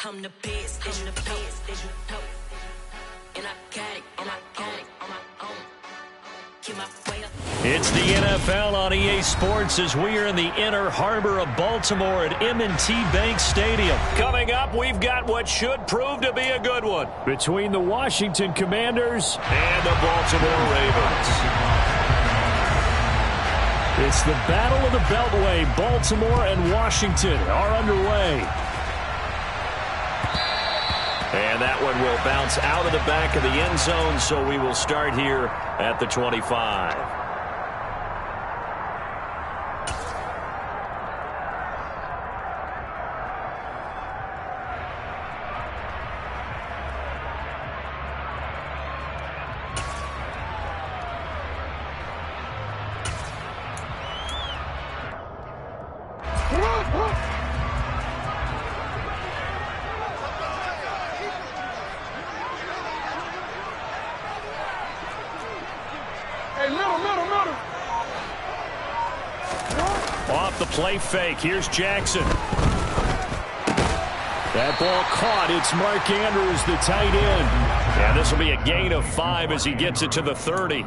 I'm the best, I'm the best, and I got it, and I got it on my own. Keep my way up. It's the NFL on EA Sports as we are in the inner harbor of Baltimore at M&T Bank Stadium. Coming up, we've got what should prove to be a good one between the Washington Commanders and the Baltimore Ravens. It's the Battle of the Beltway. Baltimore and Washington are underway. And that one will bounce out of the back of the end zone, so we will start here at the 25. Off the play fake. Here's Jackson. That ball caught. It's Mark Andrews, the tight end. And this will be a gain of 5 as he gets it to the 30.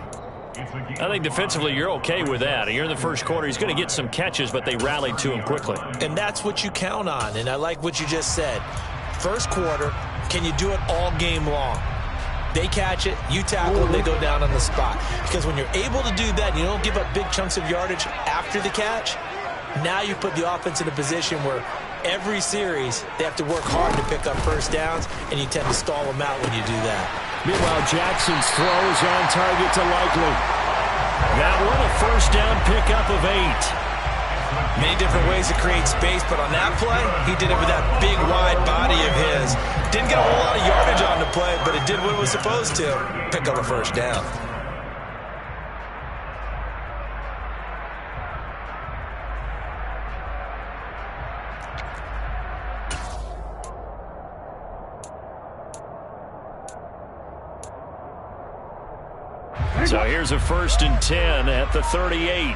I think defensively you're okay with that. You're in the first quarter. He's going to get some catches, but they rallied to him quickly. And that's what you count on. And I like what you just said. First quarter, can you do it all game long? They catch it, you tackle, and they go down on the spot. Because when you're able to do that, you don't give up big chunks of yardage after the catch, now you put the offense in a position where every series they have to work hard to pick up first downs, and you tend to stall them out when you do that. Meanwhile, Jackson's throw is on target to Likely. That one, a first down pickup of 8. Many different ways to create space, but on that play, he did it with that big, wide body of his. Didn't get a whole lot of yardage on the play, but it did what it was supposed to. Pick up a first down. So here's a 1st and 10 at the 38.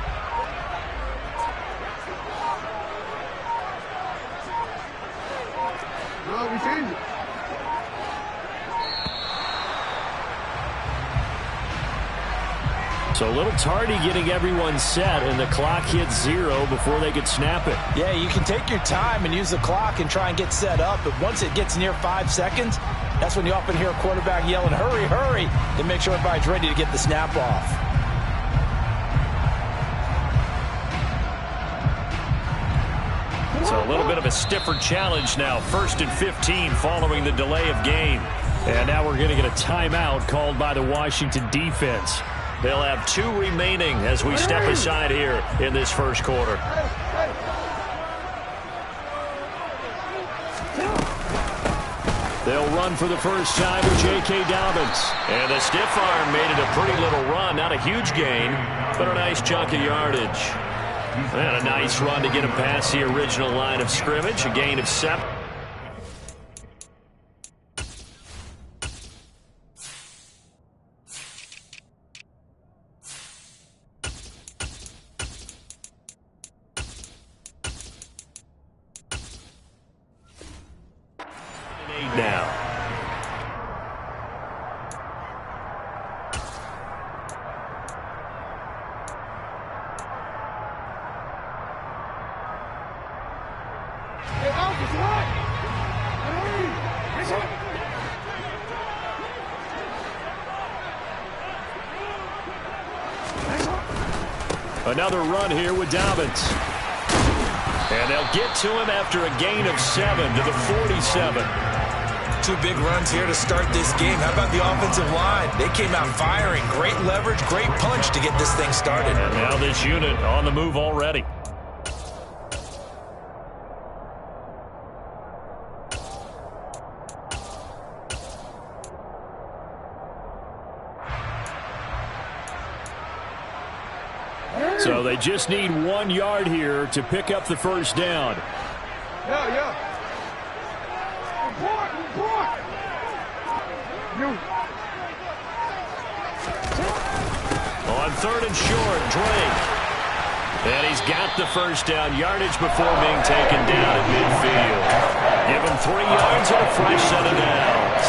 So a little tardy getting everyone set, and the clock hits 0 before they could snap it. Yeah, you can take your time and use the clock and try and get set up, but once it gets near 5 seconds, that's when you often hear a quarterback yelling, hurry, hurry, to make sure everybody's ready to get the snap off. So a little bit of a stiffer challenge now. 1st and 15 following the delay of game. And now we're going to get a timeout called by the Washington defense. They'll have 2 remaining as we step aside here in this first quarter. They'll run for the first time with J.K. Dobbins. And the stiff arm made it a pretty little run. Not a huge gain, but a nice chunk of yardage. And a nice run to get him past the original line of scrimmage. A gain of 7. Now. Another run here with Dobbins. And they'll get to him after a gain of 7 to the 47. 2 big runs here to start this game. How about the offensive line? They came out firing. Great leverage, great punch to get this thing started. And now this unit on the move already. So they just need 1 yard here to pick up the first down. Yeah. On 3rd and short, Drake. And he's got the first down yardage before being taken down at midfield. Give him 3 yards and a fresh set of downs.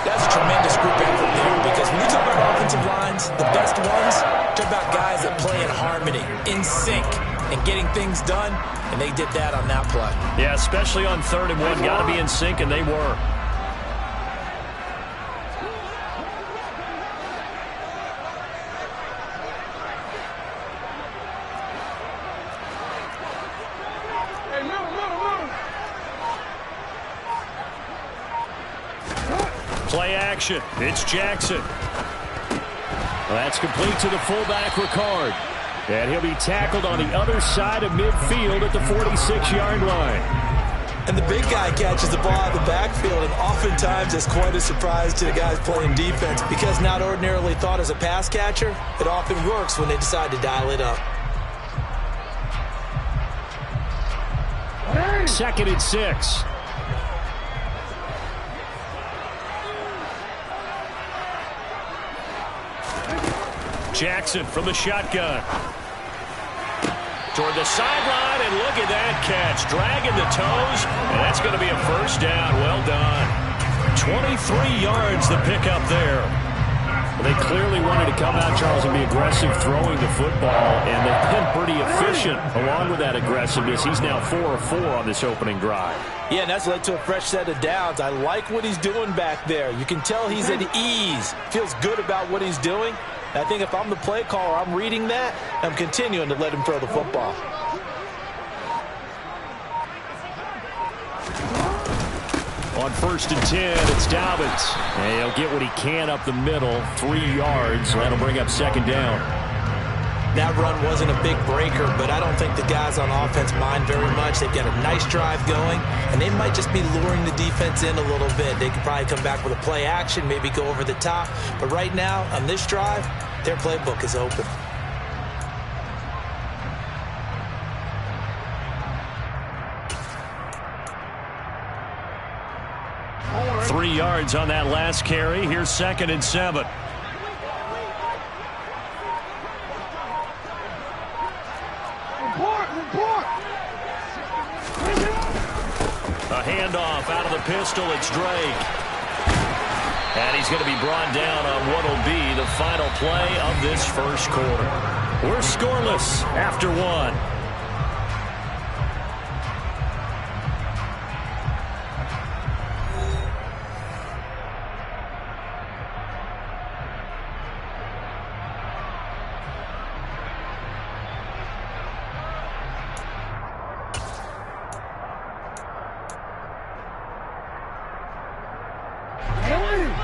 That's a tremendous group effort there, because when you talk about offensive lines, the best ones, talk about guys that play in harmony, in sync, and getting things done, and they did that on that play. Yeah, especially on 3rd and 1. Got to be in sync, and they were. Play action. It's Jackson. Well, that's complete to the fullback, Ricard. And he'll be tackled on the other side of midfield at the 46-yard line. And the big guy catches the ball out of the backfield, and oftentimes it's quite a surprise to the guys playing defense, because not ordinarily thought as a pass catcher, it often works when they decide to dial it up. 2nd and 6. Jackson from the shotgun. Toward the sideline, and look at that catch. Dragging the toes, and that's going to be a first down. Well done. 23 yards the pickup there. Well, they clearly wanted to come out, Charles, and be aggressive throwing the football, and they've been pretty efficient along with that aggressiveness. He's now 4 of 4 on this opening drive. Yeah, and that's led to a fresh set of downs. I like what he's doing back there. You can tell he's at ease. Feels good about what he's doing. I think if I'm the play caller, I'm reading that, I'm continuing to let him throw the football. On 1st and 10, it's Dobbins. And he'll get what he can up the middle, 3 yards. So that'll bring up 2nd down. That run wasn't a big breaker, but I don't think the guys on offense mind very much. They've got a nice drive going, and they might just be luring the defense in a little bit. They could probably come back with a play action, maybe go over the top. But right now, on this drive, their playbook is open. Three yards on that last carry. Here's 2nd and 7. A handoff out of the pistol. It's Drake. And he's going to be brought down on what will be the final play of this first quarter. We're scoreless after 1.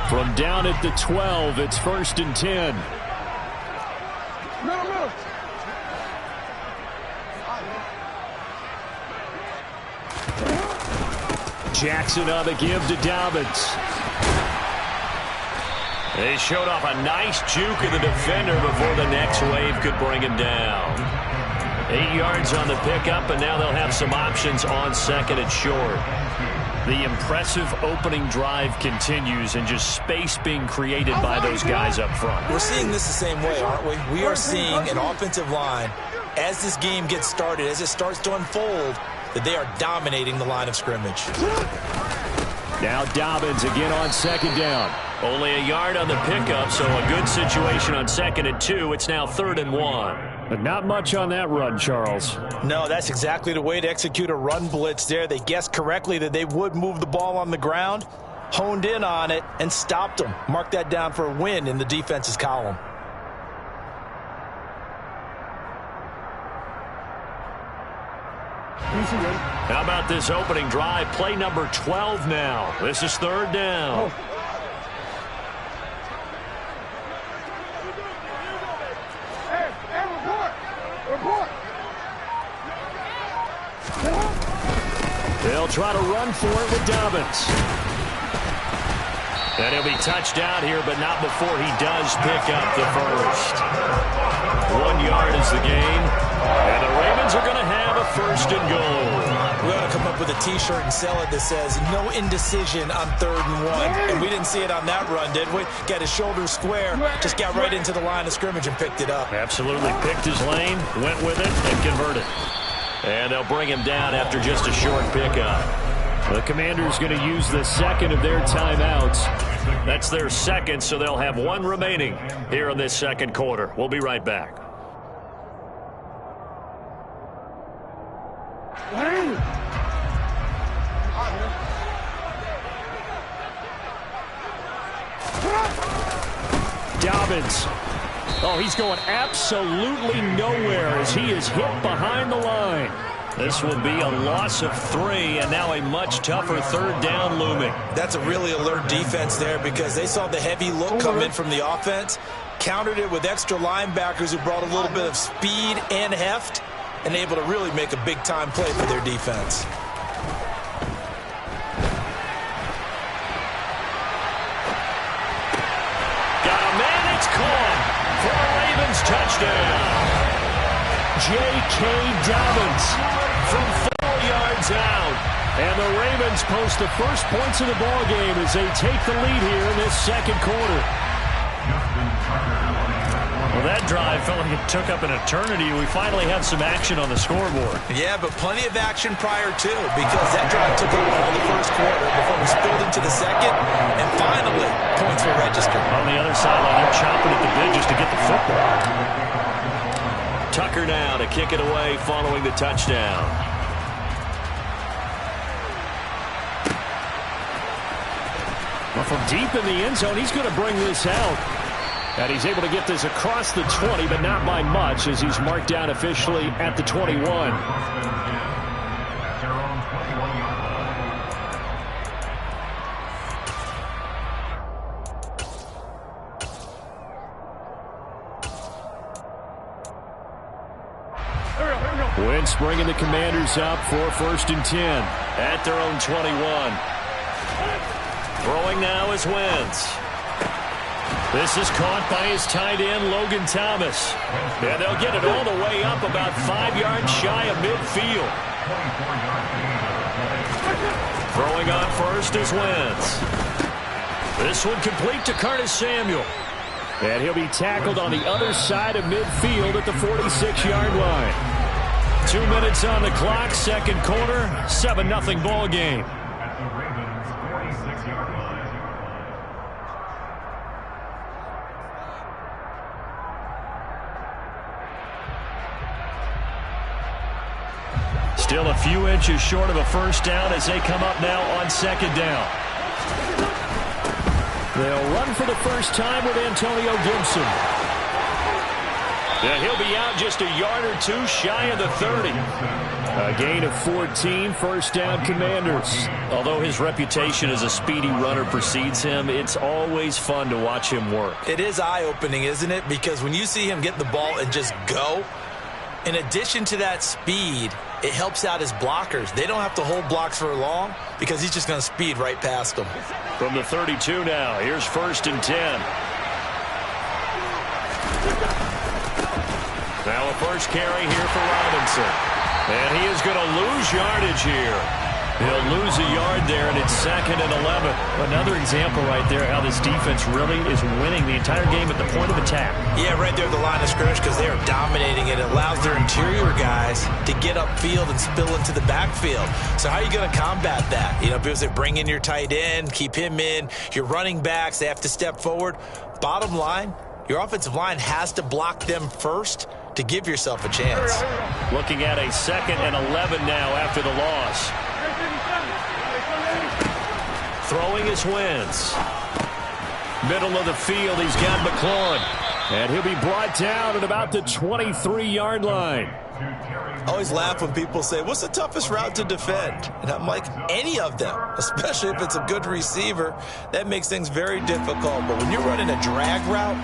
From down at the 12, it's 1st and 10. Jackson on the give to Dobbins. They showed off a nice juke of the defender before the next wave could bring him down. 8 yards on the pickup, and now they'll have some options on 2nd and short. The impressive opening drive continues, and just space being created by those guys up front. We're seeing this the same way, aren't we? We are seeing an offensive line, as this game gets started, as it starts to unfold, that they are dominating the line of scrimmage. Now Dobbins again on 2nd down. Only a yard on the pickup, so a good situation on 2nd and 2. It's now 3rd and 1. But not much on that run, Charles. No, that's exactly the way to execute a run blitz there. They guessed correctly that they would move the ball on the ground, honed in on it, and stopped them. Mark that down for a win in the defense's column. How about this opening drive? Play number 12 now. This is 3rd down. They'll try to run for it with Dobbins. And he'll be touched down here, but not before he does pick up the first. 1 yard is the gain. And the Ravens are going to have a 1st and goal. We ought to come up with a T-shirt and sell it that says, no indecision on 3rd and 1. And we didn't see it on that run, did we? Got his shoulders square, just got right into the line of scrimmage and picked it up. Absolutely picked his lane, went with it, and converted. And they'll bring him down after just a short pickup. The Commanders going to use the second of their timeouts. That's their second, so they'll have one remaining here in this second quarter. We'll be right back. Dobbins. Oh, he's going absolutely nowhere as he is hit behind the line. This will be a loss of 3, and now a much tougher third down looming. That's a really alert defense there because they saw the heavy look come in from the offense, countered it with extra linebackers who brought a little bit of speed and heft, and able to really make a big-time play for their defense. Got a man, it's caught for a Ravens touchdown. J.K. Dobbins from 4 yards out. And the Ravens post the first points of the ball game as they take the lead here in this second quarter. Well, that drive felt like it took up an eternity. We finally have some action on the scoreboard. Yeah, but plenty of action prior to, because that drive took up all the first quarter before we spilled into the second, and finally, points were registered. On the other sideline, they're chopping at the bit just to get the football. Tucker now to kick it away following the touchdown. Well, from deep in the end zone, he's going to bring this out. And he's able to get this across the 20, but not by much as he's marked down officially at the 21. Wentz bringing the Commanders up for 1st and 10 at their own 21. Throwing now is Wentz. This is caught by his tight end, Logan Thomas. And they'll get it all the way up about 5 yards shy of midfield. Throwing on first is Wentz. This one complete to Curtis Samuel. And he'll be tackled on the other side of midfield at the 46-yard line. 2 minutes on the clock, second quarter, 7-0 ball game. Still a few inches short of a first down as they come up now on second down. They'll run for the first time with Antonio Gibson. Yeah, he'll be out just a yard or two shy of the 30. A gain of 14, first down Commanders. Although his reputation as a speedy runner precedes him, it's always fun to watch him work. It is eye-opening, isn't it? Because when you see him get the ball and just go, in addition to that speed, it helps out his blockers. They don't have to hold blocks for long because he's just going to speed right past them. From the 32 now, here's 1st and 10. Now a first carry here for Robinson. And he is going to lose yardage here. He'll lose a yard there, and it's 2nd and 11. Another example right there how this defense really is winning the entire game at the point of attack. Yeah, right there at the line of scrimmage because they are dominating it. It allows their interior guys to get upfield and spill into the backfield. So how are you going to combat that? You know, because they bring in your tight end, keep him in. Your running backs, they have to step forward. Bottom line, your offensive line has to block them first to give yourself a chance. Looking at a 2nd and 11 now after the loss. Throwing is Wentz. Middle of the field, he's got McLaurin. And he'll be brought down at about the 23-yard line. I always laugh when people say, what's the toughest route to defend? And I'm like, any of them, especially if it's a good receiver. That makes things very difficult. But when you're running a drag route,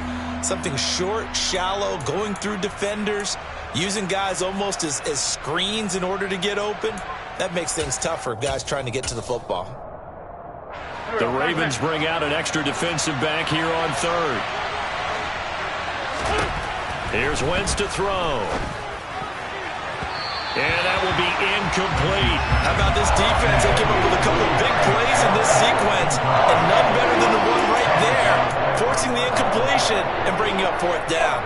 something short, shallow, going through defenders, using guys almost as screens in order to get open, that makes things tough for guys trying to get to the football. The Ravens bring out an extra defensive back here on 3rd. Here's Wentz to throw. And that will be incomplete. How about this defense? They came up with a couple of big plays in this sequence, and none better than the one right there, forcing the incompletion and bringing up 4th down.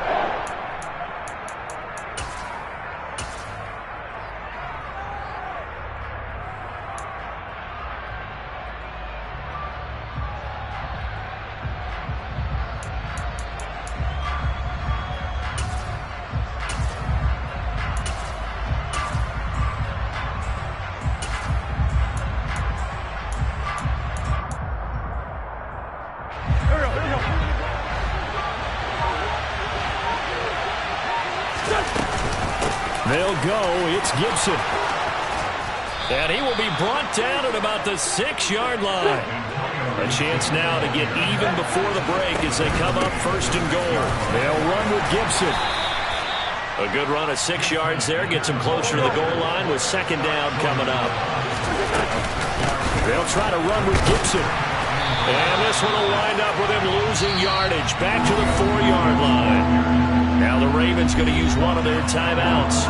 go. It's Gibson. And he will be brought down at about the 6-yard line. A chance now to get even before the break as they come up first and goal. They'll run with Gibson. A good run of 6 yards there. Gets him closer to the goal line with second down coming up. They'll try to run with Gibson. And this one will wind up with him losing yardage. Back to the 4-yard line. Now the Ravens going to use one of their timeouts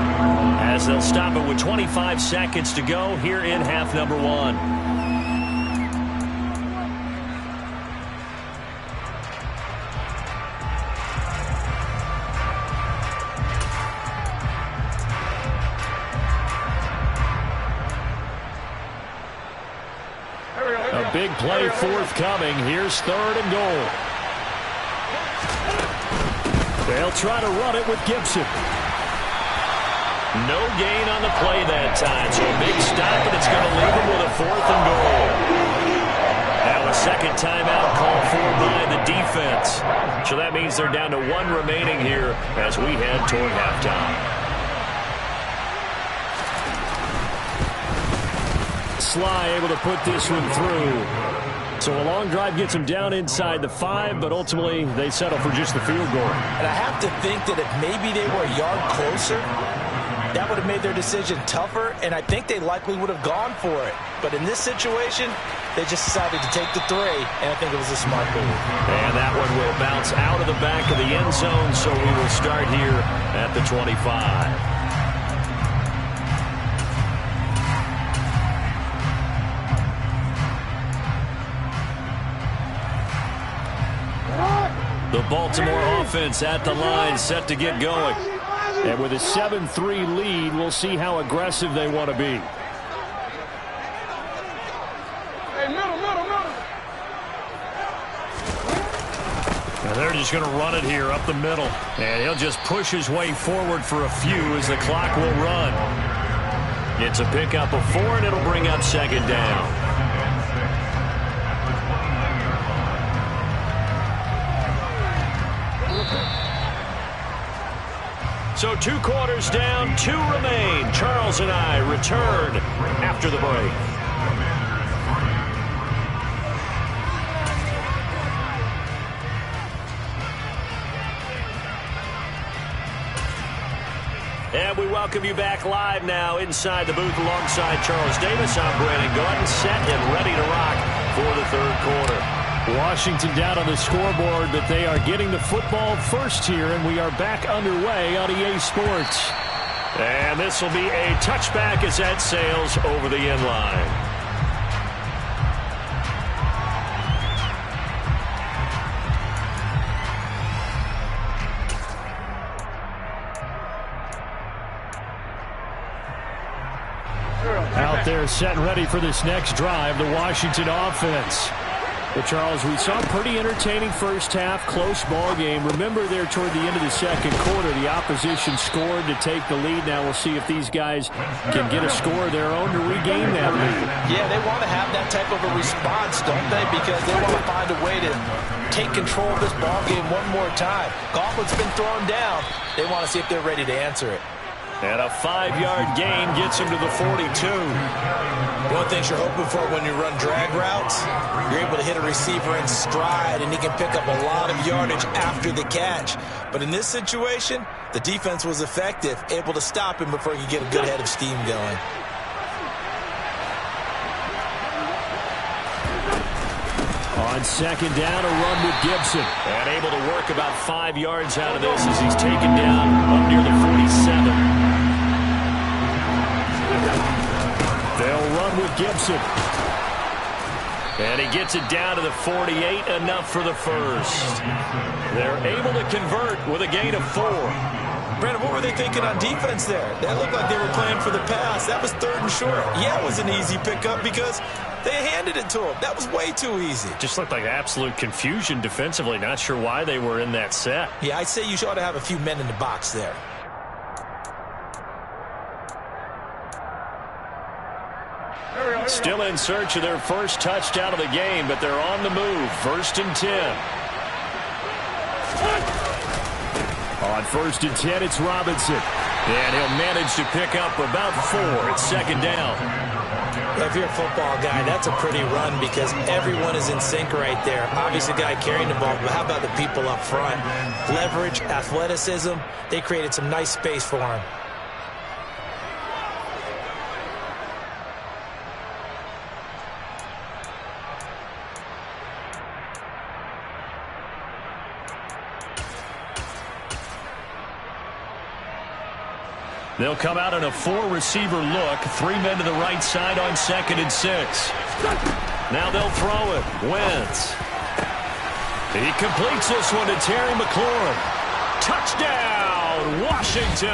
as they'll stop it with 25 seconds to go here in half number 1. A big play forthcoming. Here's third and goal. They'll try to run it with Gibson. No gain on the play that time, so a big stop, and it's going to leave him with a 4th and goal. Now a second timeout called for by the defense. So that means they're down to 1 remaining here as we head toward halftime. Sly able to put this one through. So a long drive gets them down inside the 5, but ultimately they settle for just the field goal. And I have to think that if maybe they were a yard closer, that would have made their decision tougher, and I think they likely would have gone for it. But in this situation, they just decided to take the 3, and I think it was a smart move. And that one will bounce out of the back of the end zone, so we will start here at the 25. The Baltimore offense at the line, set to get going. And with a 7-3 lead, we'll see how aggressive they want to be. And they're just going to run it here up the middle. And he'll just push his way forward for a few as the clock will run. It's a pickup of 4, and it'll bring up second down. So 2 quarters down, 2 remain. Charles and I return after the break. And we welcome you back live now inside the booth alongside Charles Davis. I'm Brandon Gordon, set and ready to rock for the 3rd quarter. Washington down on the scoreboard, but they are getting the football first here, and we are back underway on EA Sports. And this will be a touchback as that sails over the end line. Out there set and ready for this next drive, the Washington offense. But, Charles, we saw a pretty entertaining first half, close ball game. Remember there toward the end of the second quarter, the opposition scored to take the lead. Now we'll see if these guys can get a score of their own to regain that lead. Yeah, they want to have that type of a response, don't they? Because they want to find a way to take control of this ball game one more time. Gauntlet's been thrown down. They want to see if they're ready to answer it. And a 5-yard gain gets him to the 42. One thing you're hoping for when you run drag routes, you're able to hit a receiver in stride, and he can pick up a lot of yardage after the catch. But in this situation, the defense was effective, able to stop him before he could get a good head of steam going. On second down, a run with Gibson. And able to work about 5 yards out of this as he's taken down up near the 47. They'll run with Gibson. And he gets it down to the 48, enough for the first. They're able to convert with a gain of 4. Brandon, what were they thinking on defense there? That looked like they were playing for the pass. That was 3rd and short. Yeah, it was an easy pickup because they handed it to him. That was way too easy. Just looked like absolute confusion defensively. Not sure why they were in that set. Yeah, I'd say you ought to have a few men in the box there. Still in search of their first touchdown of the game, but they're on the move. 1st and 10. On 1st and 10, it's Robinson. And he'll manage to pick up about 4 at second down. If you're a football guy, that's a pretty run because everyone is in sync right there. Obviously, the guy carrying the ball, but how about the people up front? Leverage, athleticism, they created some nice space for him. They'll come out in a 4-receiver look. 3 men to the right side on 2nd and 6. Now they'll throw it. Wentz. He completes this one to Terry McLaurin. Touchdown, Washington.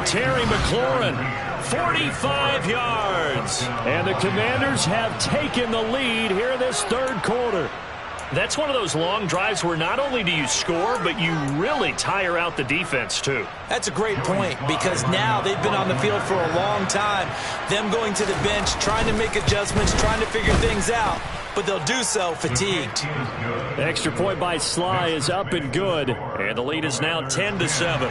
Terry McLaurin, 45 yards. And the Commanders have taken the lead here in this third quarter. That's one of those long drives where not only do you score, but you really tire out the defense, too. That's a great point because now they've been on the field for a long time. Them going to the bench, trying to make adjustments, trying to figure things out, but they'll do so fatigued. Extra point by Sly is up and good, and the lead is now 10-7.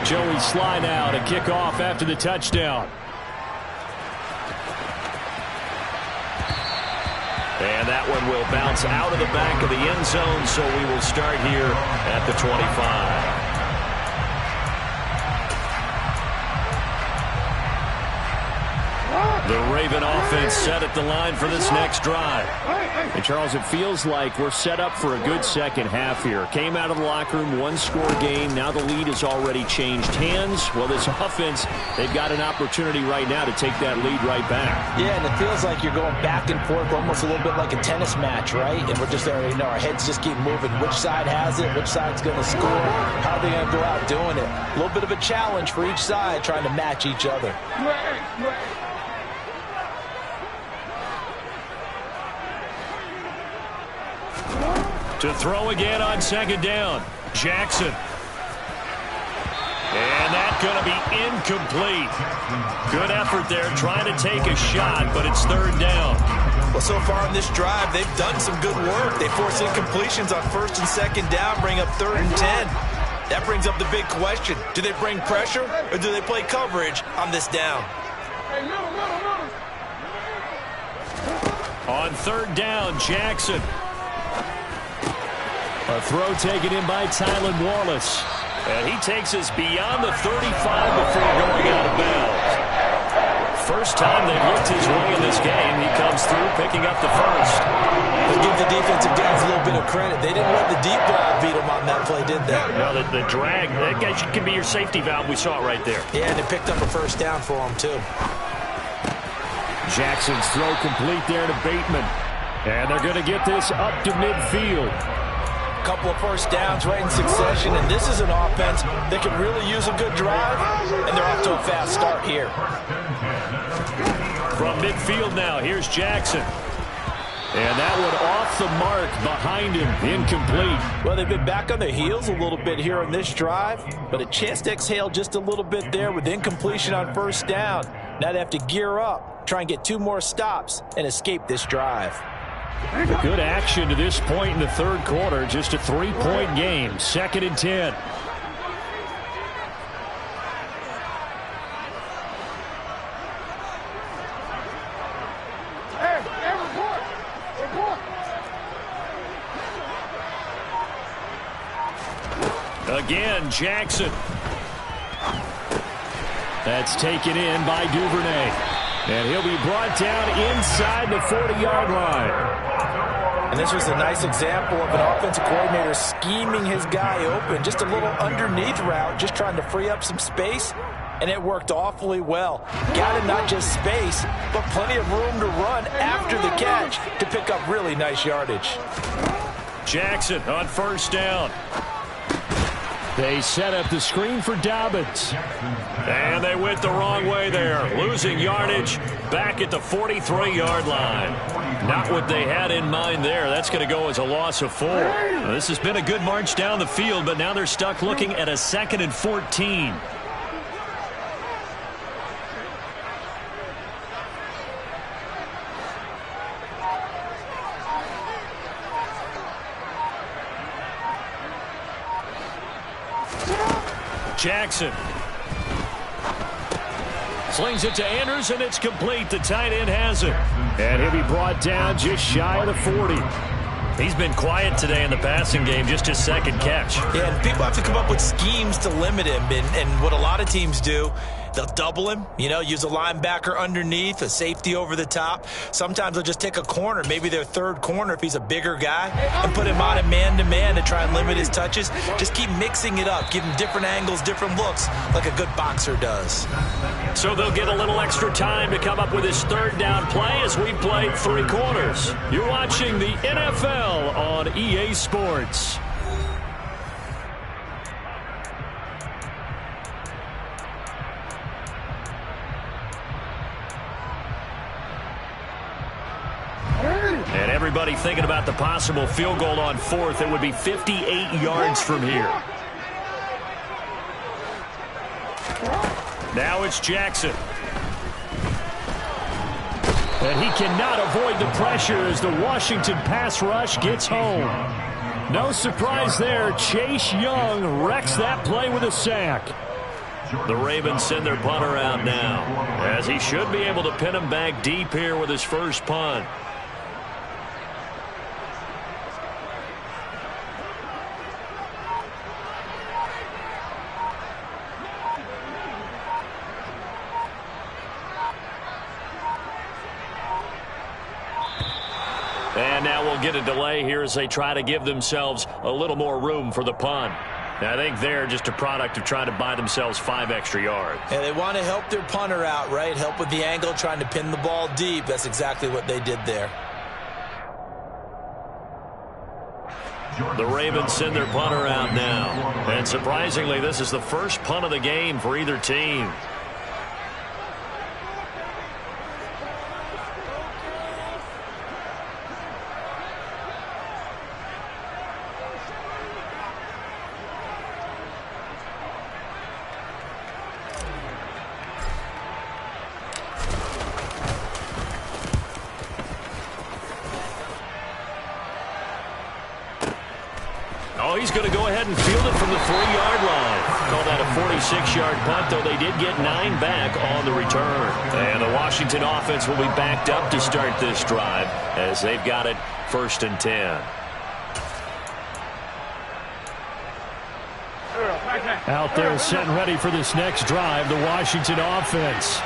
Joey Sly now to kick off after the touchdown. And that one will bounce out of the back of the end zone, so we will start here at the 25. The Raven offense set at the line for this next drive. And, Charles, it feels like we're set up for a good second half here. Came out of the locker room, one-score game. Now the lead has already changed hands. Well, this offense, they've got an opportunity right now to take that lead right back. Yeah, and it feels like you're going back and forth almost a little bit like a tennis match, right? And we're just there, our heads just keep moving. Which side has it? Which side's going to score? How are they going to go out doing it? A little bit of a challenge for each side trying to match each other. To throw again on second down. Jackson. And that's going to be incomplete. Good effort there trying to take a shot, but it's third down. Well, so far in this drive, they've done some good work. They force incompletions on first and second down, bring up 3rd and 10. That brings up the big question. Do they bring pressure or do they play coverage on this down? On third down, Jackson. A throw taken in by Tylan Wallace. And he takes us beyond the 35 before going out of bounds. First time they've looked his way in this game. He comes through picking up the first. Let's give the defensive guys a little bit of credit. They didn't let the deep ball beat them on that play, did they? No, the drag, that guy can be your safety valve. We saw it right there. Yeah, and it picked up a first down for him, too. Jackson's throw complete there to Bateman. And they're going to get this up to midfield. Couple of first downs right in succession, and this is an offense that can really use a good drive, and they're off to a fast start here. From midfield now, here's Jackson. And that one off the mark behind him, incomplete. Well, they've been back on their heels a little bit here on this drive, but a chance to exhale just a little bit there with incompletion on first down. Now they have to gear up, try and get 2 more stops, and escape this drive. Good action to this point in the third quarter. Just a 3-point game. 2nd and 10. Again, Jackson. That's taken in by Duvernay. And he'll be brought down inside the 40-yard line. And this was a nice example of an offensive coordinator scheming his guy open. Just a little underneath route, just trying to free up some space. And it worked awfully well. Got him not just space, but plenty of room to run after the catch to pick up really nice yardage. Jackson on first down. They set up the screen for Dobbins. And they went the wrong way there. Losing yardage back at the 43-yard line. Not what they had in mind there. That's going to go as a loss of 4. Well, this has been a good march down the field, but now they're stuck looking at a 2nd and 14. Jackson. Slings it to Andrews, and it's complete. The tight end has it. And he'll be brought down just shy of the 40. He's been quiet today in the passing game, just his second catch. Yeah, and people have to come up with schemes to limit him. And what a lot of teams do, they'll double him, use a linebacker underneath, a safety over the top. Sometimes they'll just take a corner, maybe their third corner if he's a bigger guy, and put him on a man-to-man to try and limit his touches. Just keep mixing it up, give him different angles, different looks, like a good boxer does. So they'll get a little extra time to come up with his third down play as we play 3 quarters. You're watching the NFL on EA Sports. And everybody thinking about the possible field goal on 4th. It would be 58 yards from here. Now it's Jackson. And he cannot avoid the pressure as the Washington pass rush gets home. No surprise there. Chase Young wrecks that play with a sack. The Ravens send their punter out now, as he should be able to pin him back deep here with his first punt. And now we'll get a delay here as they try to give themselves a little more room for the punt. Now, I think they're just a product of trying to buy themselves 5 extra yards. And they want to help their punter out, right? Help with the angle, trying to pin the ball deep. That's exactly what they did there. The Ravens send their punter out now. And surprisingly, this is the first punt of the game for either team. He's going to go ahead and field it from the 3-yard line. Call that a 46-yard punt, though they did get 9 back on the return. And the Washington offense will be backed up to start this drive as they've got it 1st and 10. Out there setting ready for this next drive, the Washington offense.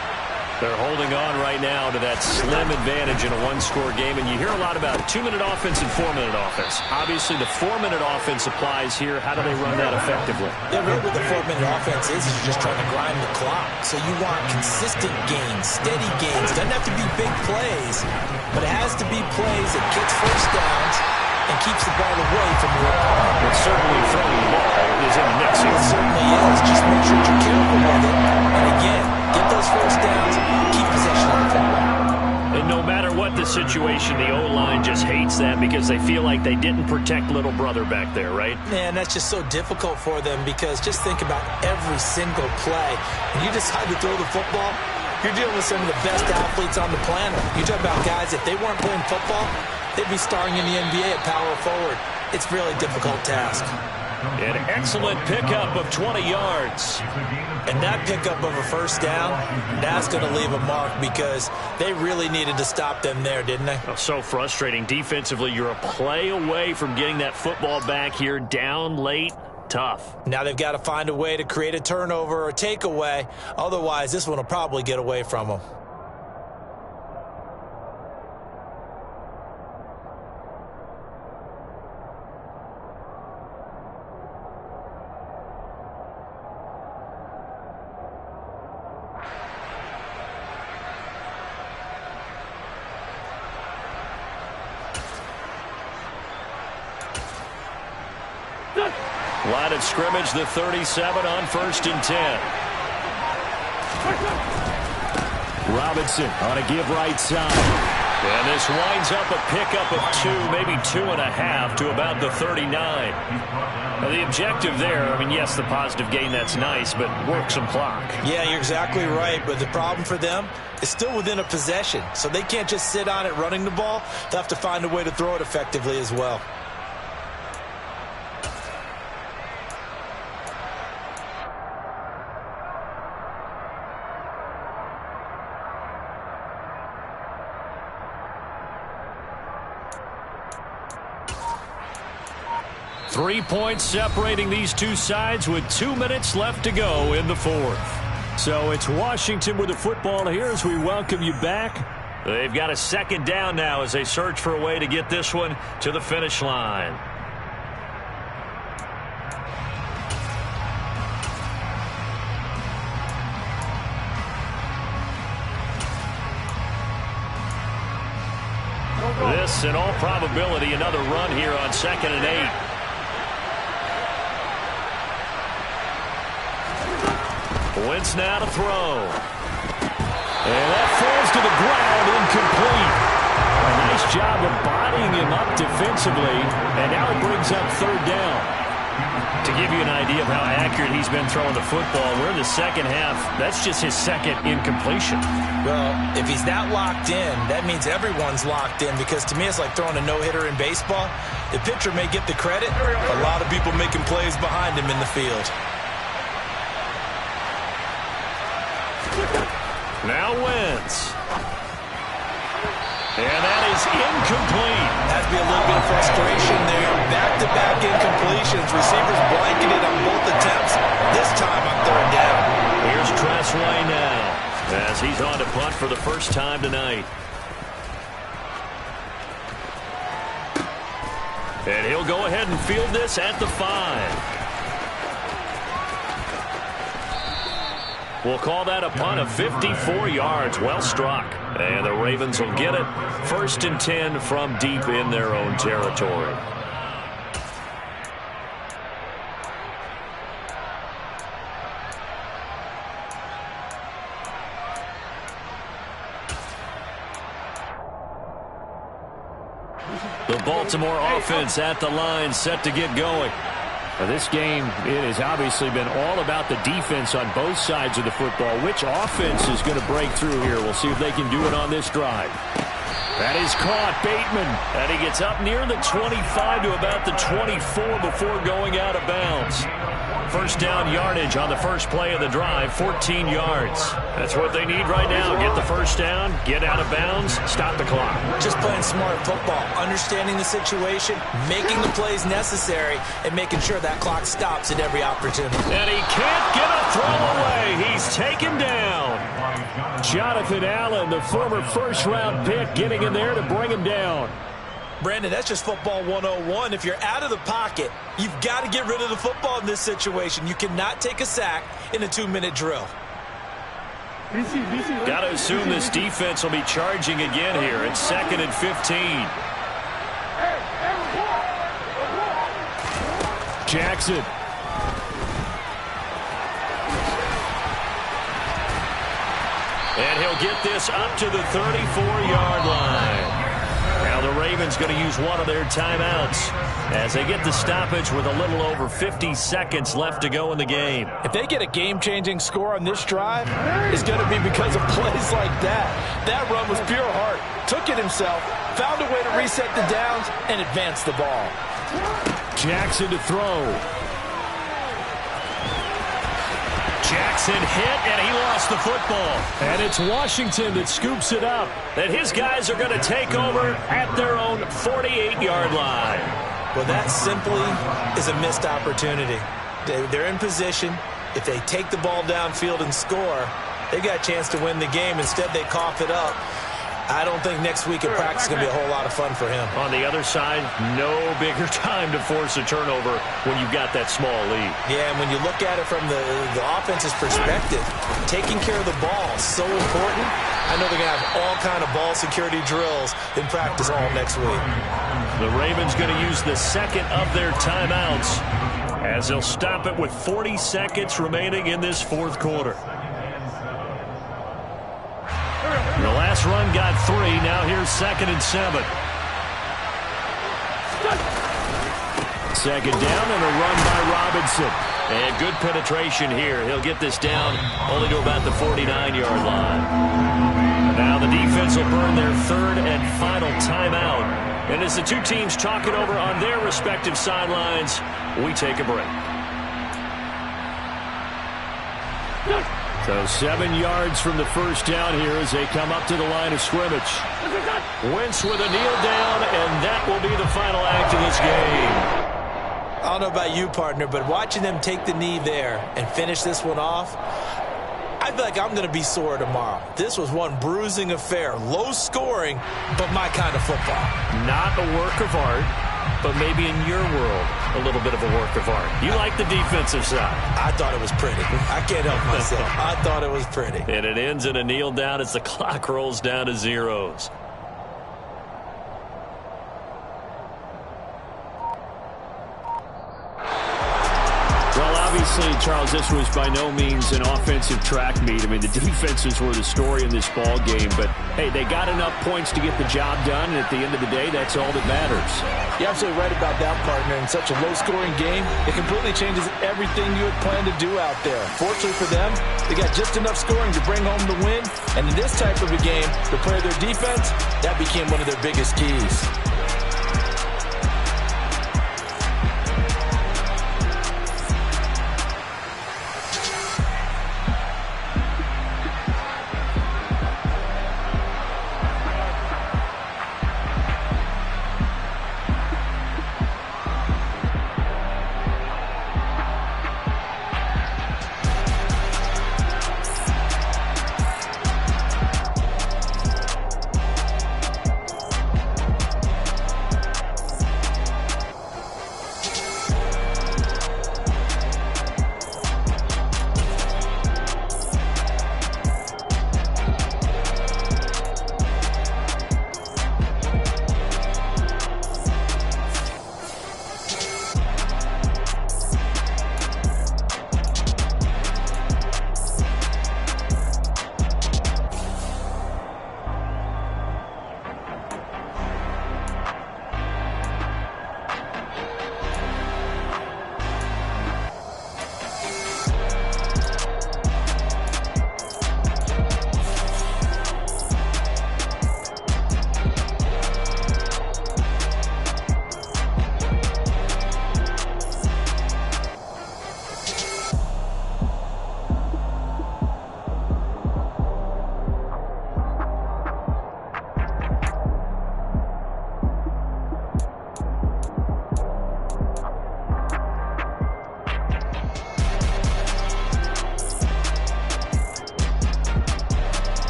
They're holding on right now to that slim advantage in a 1-score game. And you hear a lot about 2-minute offense and 4-minute offense. Obviously, the 4-minute offense applies here. How do they run that effectively? Yeah, really what the 4-minute offense is you're just trying to grind the clock. So you want consistent gains, steady gains. Doesn't have to be big plays, but it has to be plays that gets first downs and keeps the ball away from your opponent. Well, certainly throwing the ball is in the mix here. It certainly is. Just make sure you're careful with it. And again, get those first downs, keep possession of the football. And no matter what the situation, the O-line just hates that because they feel like they didn't protect little brother back there, right? Man, that's just so difficult for them because just think about every single play. When you decide to throw the football, you're dealing with some of the best athletes on the planet. You talk about guys, if they weren't playing football, they'd be starring in the NBA at power forward. It's a really difficult task. An excellent pickup of 20 yards. And that pickup of a first down, that's going to leave a mark because they really needed to stop them there, didn't they? Oh, so frustrating. Defensively, you're a play away from getting that football back here down late. Tough. Now they've got to find a way to create a turnover or a takeaway. Otherwise, this one will probably get away from them. Line of scrimmage, the 37 on 1st and 10. Robinson on a give right side. And this winds up a pickup of 2, maybe 2.5 to about the 39. Now the objective there, I mean, yes, the positive gain, that's nice, but work some clock. Yeah, you're exactly right, but the problem for them is still within a possession. So they can't just sit on it running the ball. They'll have to find a way to throw it effectively as well. 3 points separating these two sides with 2 minutes left to go in the fourth. So it's Washington with the football here as we welcome you back. They've got a second down now as they search for a way to get this one to the finish line. This, in all probability, another run here on 2nd and 8. Wentz now to throw. And that falls to the ground, incomplete. A nice job of bodying him up defensively, and now it brings up 3rd down. To give you an idea of how accurate he's been throwing the football, we're in the second half. That's just his second incompletion. Well, if he's that locked in, that means everyone's locked in, because to me it's like throwing a no-hitter in baseball. The pitcher may get the credit. A lot of people making plays behind him in the field. Now Wentz. And that is incomplete. Has to be a little bit of frustration there. Back-to-back incompletions. Receivers blanketed on both attempts. This time on 3rd down. Here's Tressway now as he's on to punt for the first time tonight. And he'll go ahead and field this at the 5. We'll call that a punt of 54 yards. Well struck. And the Ravens will get it. 1st and 10 from deep in their own territory. The Baltimore offense at the line, set to get going. This game, it has obviously been all about the defense on both sides of the football. Which offense is going to break through here? We'll see if they can do it on this drive. That is caught. Bateman. And he gets up near the 25 to about the 24 before going out of bounds. First down yardage on the first play of the drive, 14 yards. That's what they need right now. Get the first down, get out of bounds, stop the clock. Just playing smart football, understanding the situation, making the plays necessary, and making sure that clock stops at every opportunity. And he can't get a throw away. He's taken down. Jonathan Allen, the former first-round pick, getting in there to bring him down. Brandon, that's just football 101. If you're out of the pocket, you've got to get rid of the football in this situation. You cannot take a sack in a 2-minute drill. Got to assume this defense will be charging again here. It's 2nd and 15. Jackson. And he'll get this up to the 34-yard line. Now the Ravens going to use one of their timeouts as they get the stoppage with a little over 50 seconds left to go in the game. If they get a game-changing score on this drive, it's going to be because of plays like that. That run was pure heart. Took it himself, found a way to reset the downs, and advance the ball. Jackson to throw. Jackson hit, and he lost the football. And it's Washington that scoops it up. And his guys are going to take over at their own 48-yard line. Well, that simply is a missed opportunity. They're in position. If they take the ball downfield and score, they've got a chance to win the game. Instead, they cough it up. I don't think next week at practice is going to be a whole lot of fun for him. On the other side, no bigger time to force a turnover when you've got that small lead. Yeah, and when you look at it from the offense's perspective, taking care of the ball is so important. I know they're going to have all kind of ball security drills in practice all next week. The Ravens going to use the second of their timeouts as they'll stop it with 40 seconds remaining in this fourth quarter. The last run got 3. Now here's 2nd and 7. Second down and a run by Robinson. And good penetration here. He'll get this down only to about the 49-yard line. Now the defense will burn their 3rd and final timeout. And as the two teams talk it over on their respective sidelines, we take a break. So 7 yards from the first down here as they come up to the line of scrimmage. Wentz with a kneel down, and that will be the final act of this game. I don't know about you, partner, but watching them take the knee there and finish this one off, I feel like I'm going to be sore tomorrow. This was one bruising affair. Low scoring, but my kind of football. Not a work of art, but maybe in your world, a little bit of a work of art. You like the defensive side. I thought it was pretty. I can't help myself. I thought it was pretty. And it ends in a kneel down as the clock rolls down to zeros. Obviously, Charles, this was by no means an offensive track meet. I mean, the defenses were the story in this ball game. But, hey, they got enough points to get the job done. And at the end of the day, that's all that matters. You're absolutely right about that, partner. In such a low-scoring game, it completely changes everything you had planned to do out there. Fortunately for them, they got just enough scoring to bring home the win. And in this type of a game, to play their defense, that became one of their biggest keys.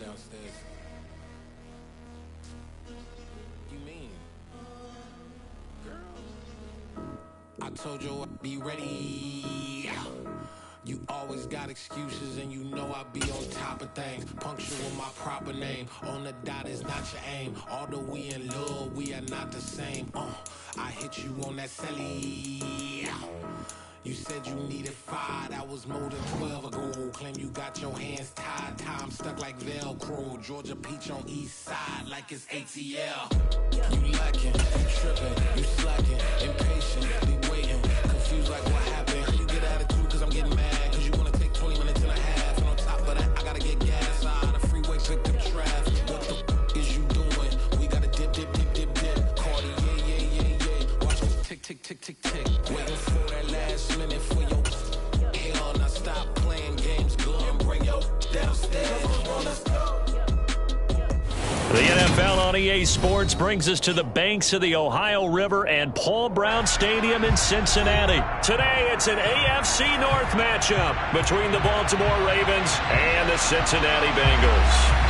downstairs. You mean? Girl, I told you I'd be ready. You all always got excuses, and you know I be on top of things. Punctual my proper name. On the dot is not your aim. Although we in love, we are not the same. I hit you on that celly. You said you needed 5, that was more than 12 ago. Claim you got your hands tied, time stuck like Velcro. Georgia Peach on east side like it's ATL. You lacking, you tripping, you slacking, impatient, be waiting, confused like what happened. You get attitude cause I'm getting mad, cause you wanna take 20 minutes and a half. And on top of that, I gotta get gas out of the freeway, pick up traffic. What the is you doing? We gotta dip, dip, dip, dip, dip. Cardi, yeah. Watch it tick, tick, tick, tick, tick. Waiting for that last minute for your hell. Now stop playing games, go and bring your downstairs. The NFL on EA Sports brings us to the banks of the Ohio River and Paul Brown Stadium in Cincinnati. Today, it's an AFC North matchup between the Baltimore Ravens and the Cincinnati Bengals.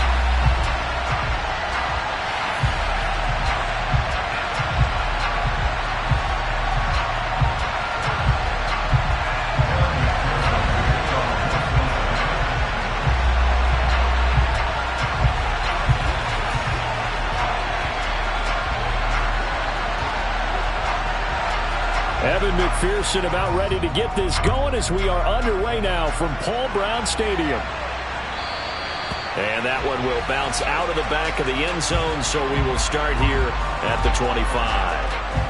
Evan McPherson about ready to get this going as we are underway now from Paul Brown Stadium. And that one will bounce out of the back of the end zone, so we will start here at the 25.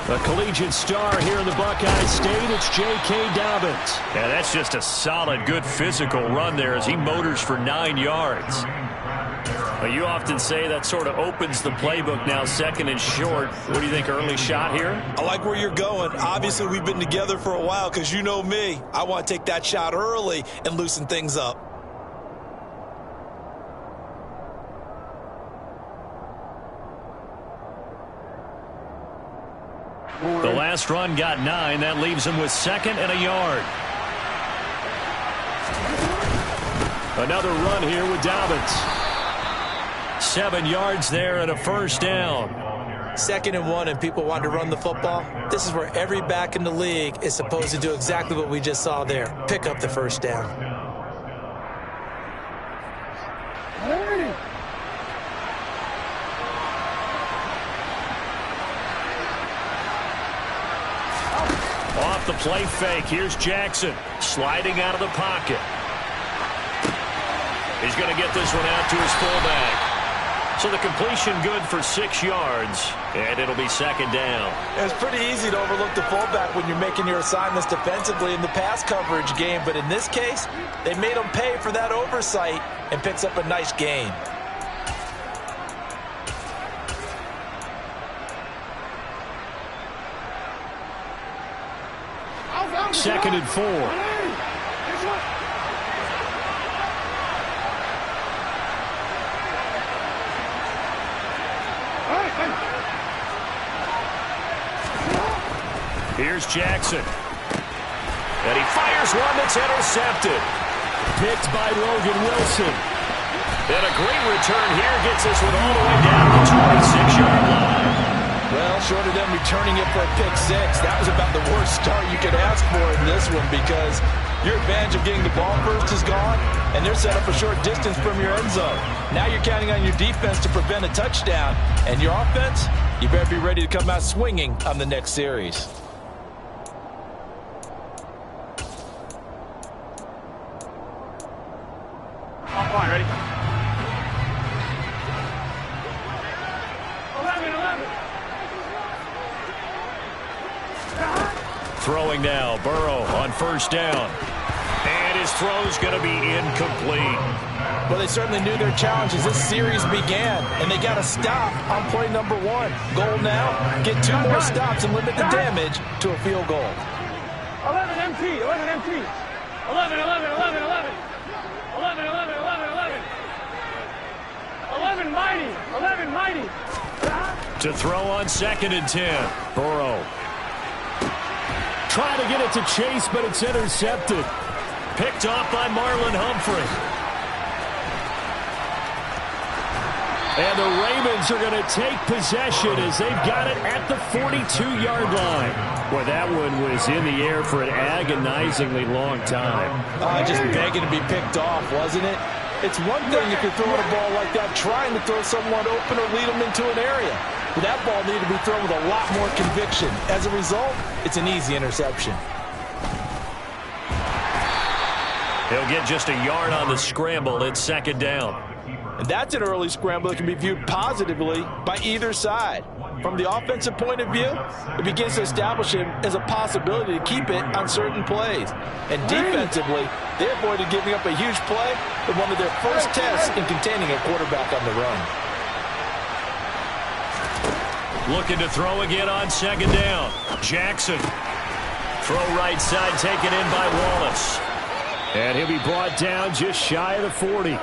A collegiate star here in the Buckeye State, it's J.K. Dobbins. Yeah, that's just a solid, good physical run there as he motors for 9 yards. Well, you often say that sort of opens the playbook now, second and short. What do you think, early shot here? I like where you're going. Obviously, we've been together for a while because you know me. I want to take that shot early and loosen things up. The last run got 9. That leaves him with second and a yard. Another run here with Dobbins. 7 yards there and a first down. 2nd and 1 and people want to run the football. This is where every back in the league is supposed to do exactly what we just saw there. Pick up the first down. Off the play fake, here's Jackson sliding out of the pocket. He's going to get this one out to his fullback. So the completion good for 6 yards, and it'll be second down. It's pretty easy to overlook the fullback when you're making your assignments defensively in the pass coverage game, but in this case, they made him pay for that oversight and picks up a nice gain. Second and 4. Here's Jackson. And he fires one that's intercepted. Picked by Logan Wilson. And a great return here gets this one all the way down to the 26-yard line. Well, short of them returning it for a pick 6, that was about the worst start you could ask for in this one because your advantage of getting the ball first is gone, and they're set up a short distance from your end zone. Now you're counting on your defense to prevent a touchdown, and your offense, you better be ready to come out swinging on the next series. All right, ready? 11. Throwing now, Burrow on first down. And his throw's going to be incomplete. Well, they certainly knew their challenge as this series began, and they got to stop on play number 1. Goal now, get 2 more stops and limit the damage to a field goal. 11 MT. 11, 11, 11, 11. 11, 11, 11, 11. 11 mighty. 11 mighty. To throw on 2nd and 10. Burrow. Trying to get it to Chase, but it's intercepted. Picked off by Marlon Humphrey. And the Ravens are going to take possession as they've got it at the 42-yard line. Boy, that one was in the air for an agonizingly long time. Just begging to be picked off, wasn't it? It's one thing if you're throwing a ball like that, trying to throw someone open or lead them into an area. But that ball needed to be thrown with a lot more conviction. As a result, it's an easy interception. He'll get just a yard on the scramble. It's 2nd down. And that's an early scramble that can be viewed positively by either side. From the offensive point of view, it begins to establish him as a possibility to keep it on certain plays. And defensively, they avoided giving up a huge play in one of their first tests in containing a quarterback on the run. Looking to throw again on 2nd down. Jackson. Throw right side taken in by Wallace. And he'll be brought down just shy of the 40.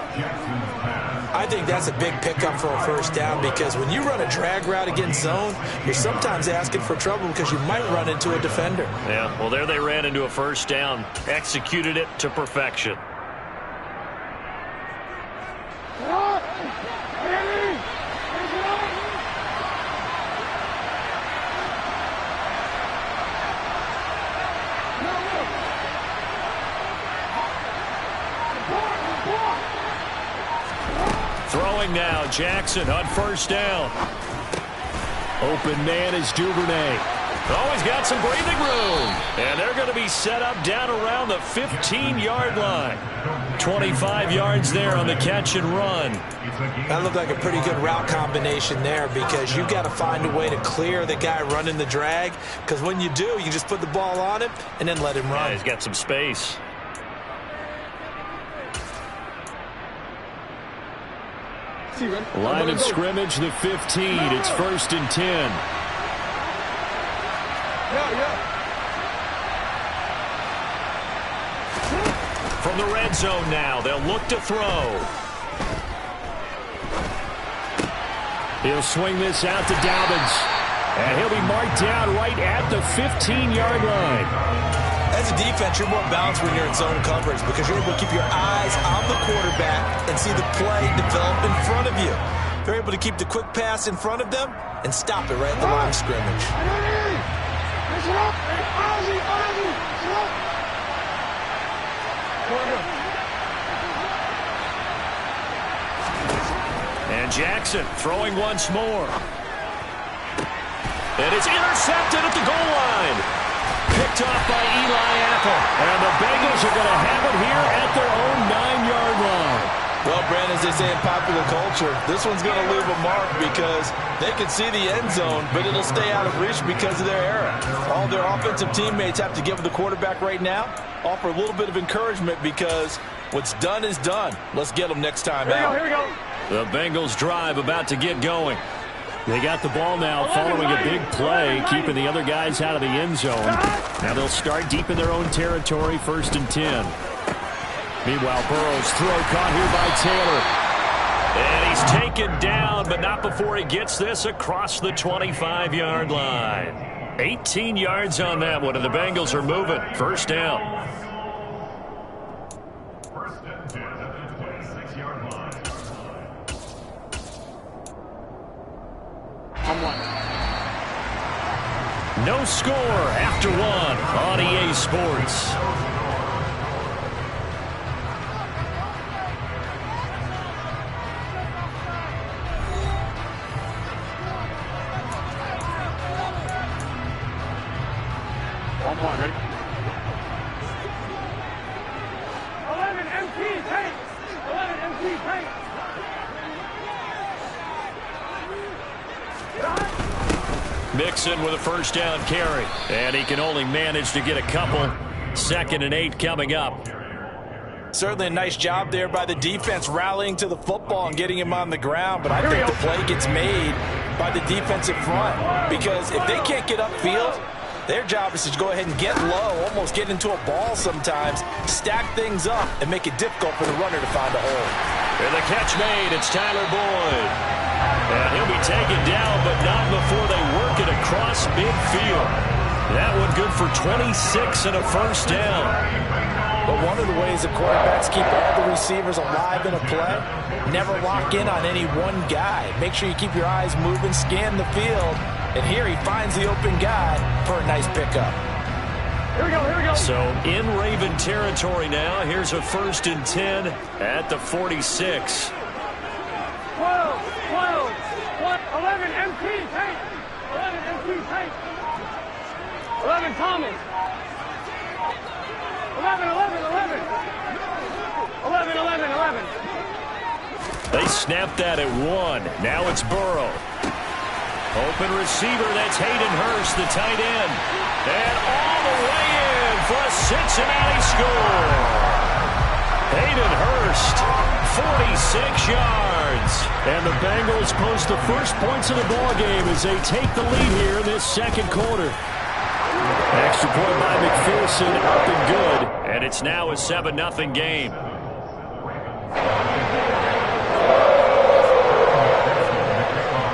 I think that's a big pickup for a first down because when you run a drag route against zone, you're sometimes asking for trouble because you might run into a defender. Yeah, well, there they ran into a first down. Executed it to perfection. Throwing now, Jackson on first down. Open man is Duvernay. Oh, he's got some breathing room. And they're going to be set up down around the 15-yard line. 25 yards there on the catch and run. That looked like a pretty good route combination there because you've got to find a way to clear the guy running the drag. Because when you do, you just put the ball on him and then let him run. Yeah, he's got some space. Line of scrimmage, the 15. It's 1st and 10. From the red zone now, they'll look to throw. He'll swing this out to Dobbins. And he'll be marked down right at the 15-yard line. As a defense, you're more balanced when you're in zone coverage because you're able to keep your eyes on the quarterback and see the play develop in front of you. You're able to keep the quick pass in front of them and stop it right at the line of scrimmage. And Jackson throwing once more. And it's intercepted at the goal line. Picked off by Eli Apple. And the Bengals are going to have it here at their own 9-yard line. Well, Brandon, as they say in popular culture, this one's going to leave a mark because they can see the end zone, but it'll stay out of reach because of their error. All their offensive teammates have to give the quarterback right now, offer a little bit of encouragement because what's done is done. Let's get them next time out. Here we go. The Bengals drive about to get going. They got the ball now following a big play, keeping the other guys out of the end zone. Now they'll start deep in their own territory, 1st and 10. Meanwhile, Burrow's throw caught here by Taylor. And he's taken down, but not before he gets this across the 25-yard line. 18 yards on that one, and the Bengals are moving. 1st down. No score after 1 on EA Sports. One, ready? 11 MT tank. 11 MT tank. Mixon with a 1st down carry. And he can only manage to get a couple. 2nd and 8 coming up. Certainly a nice job there by the defense rallying to the football and getting him on the ground. But I think the play gets made by the defensive front because if they can't get upfield, their job is to go ahead and get low, almost get into a ball sometimes stack things up and make it difficult for the runner to find a hole. And the catch made. It's Tyler Boyd. And he'll be taken down, but not before they work it across midfield. That one good for 26 and a first down. But one of the ways the quarterbacks keep all the receivers alive in a play, never lock in on any one guy. Make sure you keep your eyes moving, scan the field. And here he finds the open guy for a nice pickup. Here we go, here we go. So in Raven territory now. Here's a 1st and 10 at the 46. 12, 11, MT, Tank. 11, MT, Tank. 11, Thomas. 11. 11. They snapped that at 1. Now it's Burrow. Open receiver, that's Hayden Hurst, the tight end. And all the way in for a Cincinnati score. Hayden Hurst, 46 yards. And the Bengals post the first points of the ballgame as they take the lead here in this second quarter. Extra point by McPherson, up and good. And it's now a 7-0 game.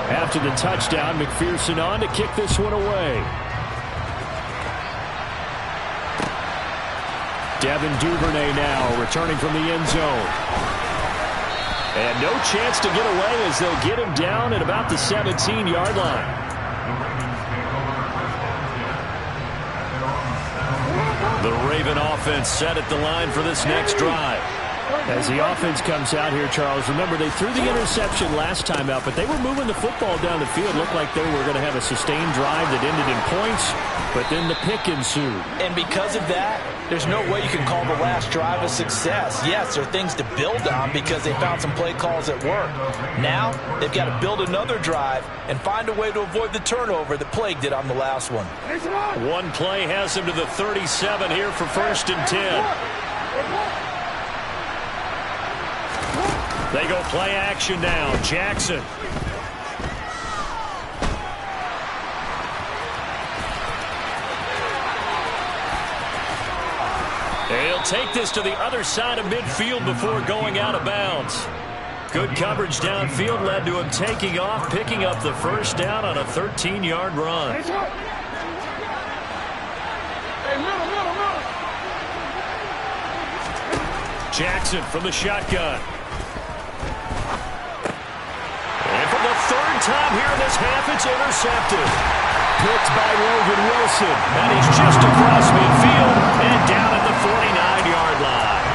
After the touchdown, McPherson on to kick this one away. Devin Duvernay now returning from the end zone. And no chance to get away as they'll get him down at about the 17-yard line. The Raven offense set at the line for this next drive. As the offense comes out here, Charles, remember they threw the interception last time out, but they were moving the football down the field. Looked like they were going to have a sustained drive that ended in points, but then the pick ensued. And because of that, there's no way you can call the last drive a success. Yes, there are things to build on because they found some play calls that work. Now, they've got to build another drive and find a way to avoid the turnover that plagued it on the last one. One play has them to the 37 here for 1st and 10. They go play action now. Jackson. He'll take this to the other side of midfield before going out of bounds. Good coverage downfield led to him taking off, picking up the first down on a 13-yard run. Jackson from the shotgun. And for the third time here in this half, it's intercepted. Picked by Logan Wilson. And he's just across midfield and down at the 49-yard line.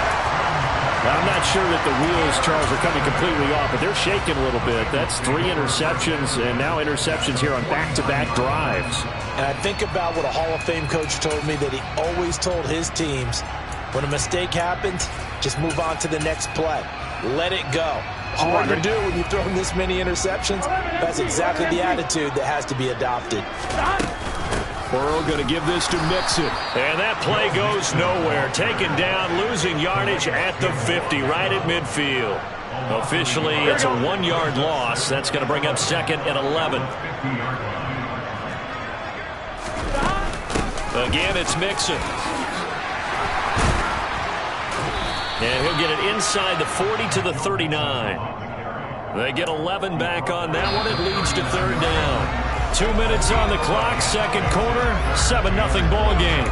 Now, I'm not sure that the wheels, Charles, are coming completely off, but they're shaking a little bit. That's 3 interceptions, and now interceptions here on back-to-back drives. And I think about what a Hall of Fame coach told me that he always told his teams, when a mistake happens, just move on to the next play. Let it go. Hard to do when you're throwing this many interceptions. That's exactly the attitude that has to be adopted. Burrow going to give this to Mixon. And that play goes nowhere. Taken down, losing yardage at the 50, right at midfield. Officially, it's a 1-yard loss. That's going to bring up 2nd and 11. Again, it's Mixon. And he'll get it inside the 40 to the 39. They get 11 back on that one. It leads to 3rd down. 2 minutes on the clock, second quarter, 7-0 ball game.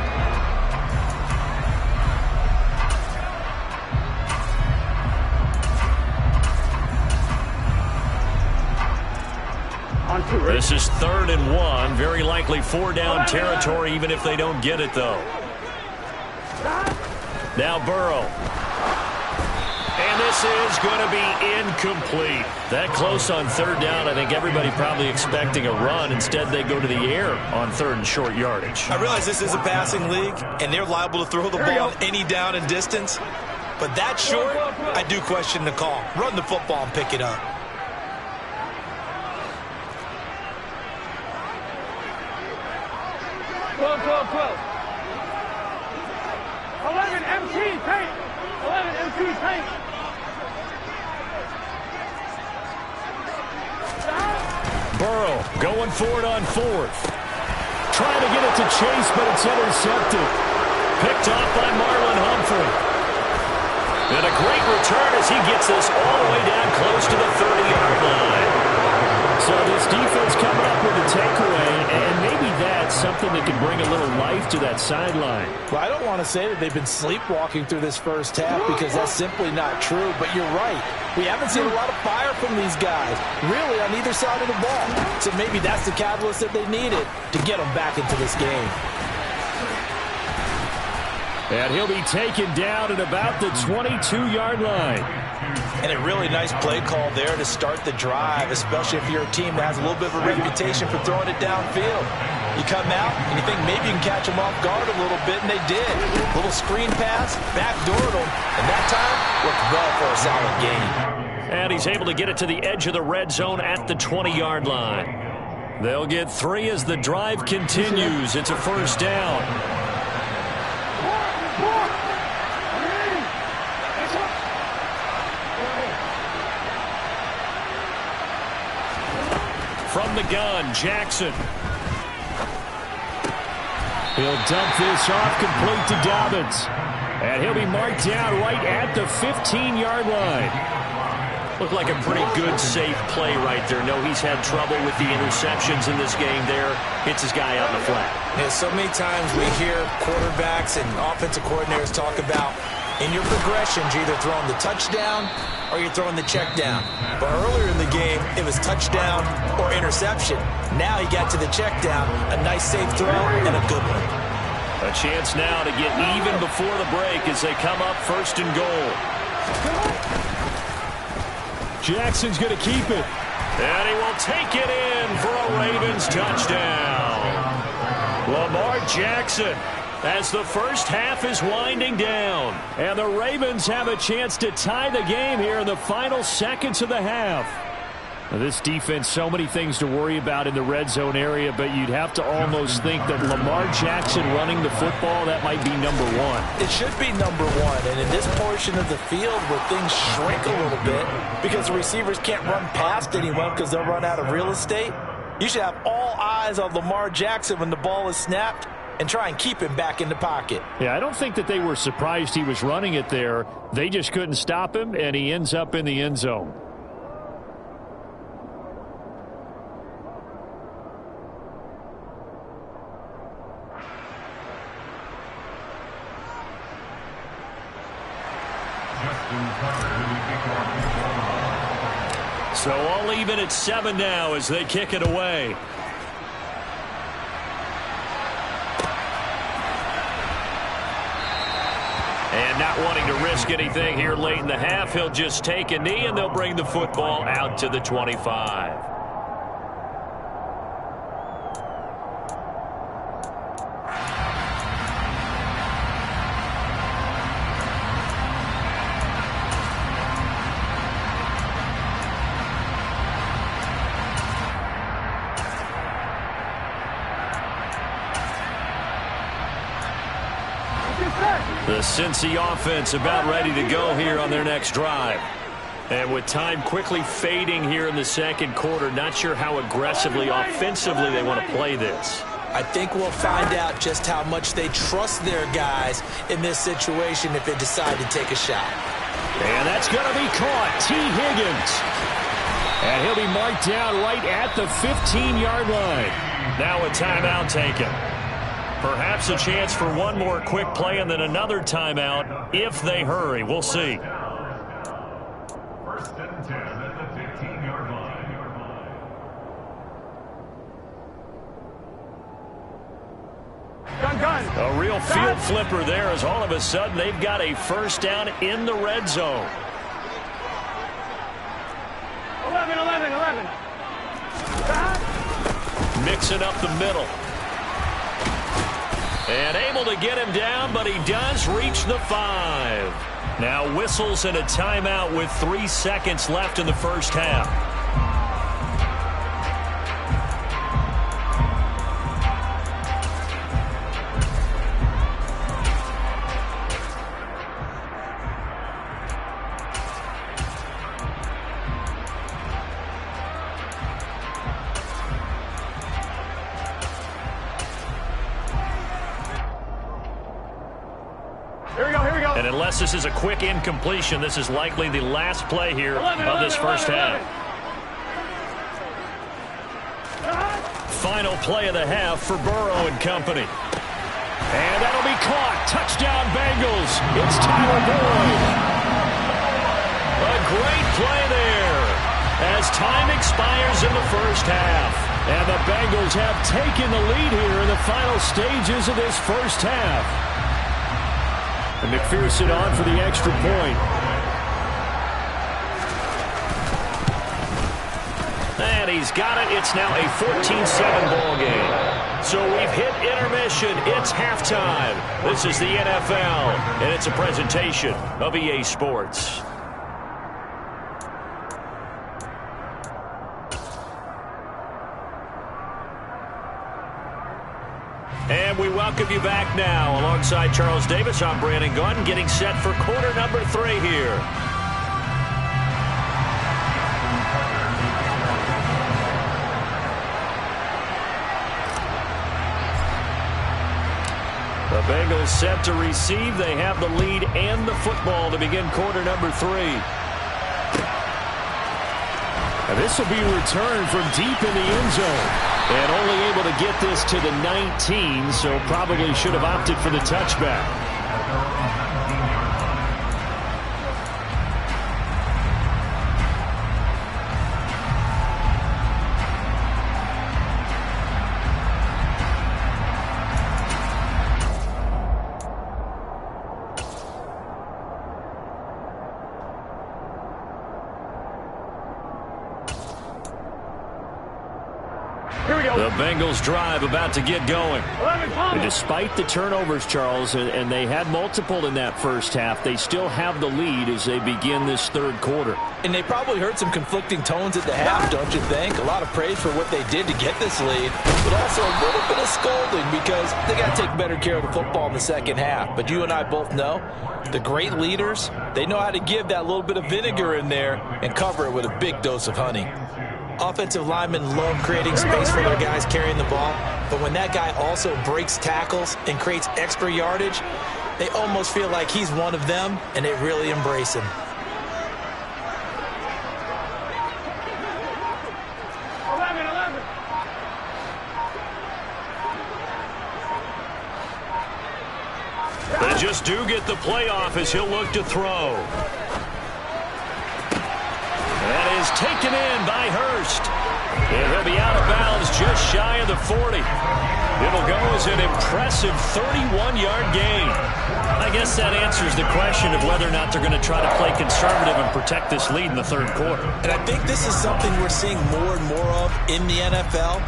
This is 3rd and 1. Very likely 4-down territory, even if they don't get it, though. Now Burrow. And this is going to be incomplete. That close on 3rd down, I think everybody probably expecting a run. Instead, they go to the air on 3rd and short yardage. I realize this is a passing league, and they're liable to throw the ball any down and distance. But that short, I do question the call. Run the football and pick it up. Twelve. 11 MT tank. 11 MT tank. Burrow going for it on 4th. Trying to get it to Chase, but it's intercepted. picked off by Marlon Humphrey. And a great return as he gets this all the way down close to the 30-yard line. So this defense coming up with a takeaway, and maybe that's something that can bring a little life to that sideline. Well, I don't want to say that they've been sleepwalking through this first half because that's simply not true, but you're right. We haven't seen a lot of fire from these guys, really, on either side of the ball. So maybe that's the catalyst that they needed to get them back into this game. And he'll be taken down at about the 22-yard line. And a really nice play call there to start the drive, especially if you're a team that has a little bit of a reputation for throwing it downfield. You come out and you think maybe you can catch them off guard a little bit, and they did. Little screen pass, backdoored them, and that time worked well for a solid gain. And he's able to get it to the edge of the red zone at the 20-yard line. They'll get 3 as the drive continues. It's a first down. From the gun, Jackson. He'll dump this off complete to Dobbins. And he'll be marked down right at the 15-yard line. Looked like a pretty good, safe play right there. No, he's had trouble with the interceptions in this game there. Hits his guy out in the flat. Yeah, so many times we hear quarterbacks and offensive coordinators talk about in your progressions, you're either throwing the touchdown or you're throwing the check down. But earlier in the game, it was touchdown or interception. Now he got to the check down, a nice safe throw and a good one. A chance now to get even before the break as they come up first and goal. Jackson's going to keep it. And he will take it in for a Ravens touchdown. Lamar Jackson, as the first half is winding down. And the Ravens have a chance to tie the game here in the final seconds of the half. Now, this defense, so many things to worry about in the red zone area, but you'd have to almost think that Lamar Jackson running the football, that might be number one. It should be number one, and in this portion of the field where things shrink a little bit because the receivers can't run past anyone because they'll run out of real estate, you should have all eyes on Lamar Jackson when the ball is snapped and try and keep him back in the pocket. Yeah, I don't think that they were surprised he was running it there. They just couldn't stop him, and he ends up in the end zone. So all even at 7 now as they kick it away. And not wanting to risk anything here late in the half, he'll just take a knee and they'll bring the football out to the 25. The Cincy offense about ready to go here on their next drive. And with time quickly fading here in the second quarter, not sure how aggressively, offensively they want to play this. I think we'll find out just how much they trust their guys in this situation if they decide to take a shot. And that's going to be caught. T. Higgins. And he'll be marked down right at the 15-yard line. Now a timeout taken. Perhaps a chance for one more quick play and then another timeout if they hurry. We'll see. First and 10 at the 15-yard line. Gun. A real field flipper there as all of a sudden they've got a first down in the red zone. 11. Mixing up the middle. And able to get him down, but he does reach the 5. Now whistles and a timeout with 3 seconds left in the first half. And unless this is a quick incompletion, this is likely the last play here of this first half. Final play of the half for Burrow and company. And that'll be caught. Touchdown Bengals. It's Tyler Boyd. A great play there as time expires in the first half. And the Bengals have taken the lead here in the final stages of this first half. And McPherson on for the extra point. And he's got it. It's now a 14-7 ball game. So we've hit intermission. It's halftime. This is the NFL, and it's a presentation of EA Sports. And we welcome you back now. Alongside Charles Davis, I'm Brandon Gunn, getting set for quarter number 3 here. The Bengals set to receive. They have the lead and the football to begin quarter number 3. And this will be returned from deep in the end zone. And only able to get this to the 19, so probably should have opted for the touchback. The Bengals drive about to get going. And despite the turnovers, Charles, and they had multiple in that first half, they still have the lead as they begin this third quarter. And they probably heard some conflicting tones at the half, don't you think? A lot of praise for what they did to get this lead, but also a little bit of scolding because they got to take better care of the football in the second half. But you and I both know the great leaders, they know how to give that little bit of vinegar in there and cover it with a big dose of honey. Offensive linemen love creating space for their guys carrying the ball, but when that guy also breaks tackles and creates extra yardage, they almost feel like he's one of them, and they really embrace him. They just do get the playoff as he'll look to throw. That is taken in by Hurst. And he'll be out of bounds just shy of the 40. It'll go as an impressive 31-yard gain. I guess that answers the question of whether or not they're going to try to play conservative and protect this lead in the third quarter. And I think this is something we're seeing more and more of in the NFL.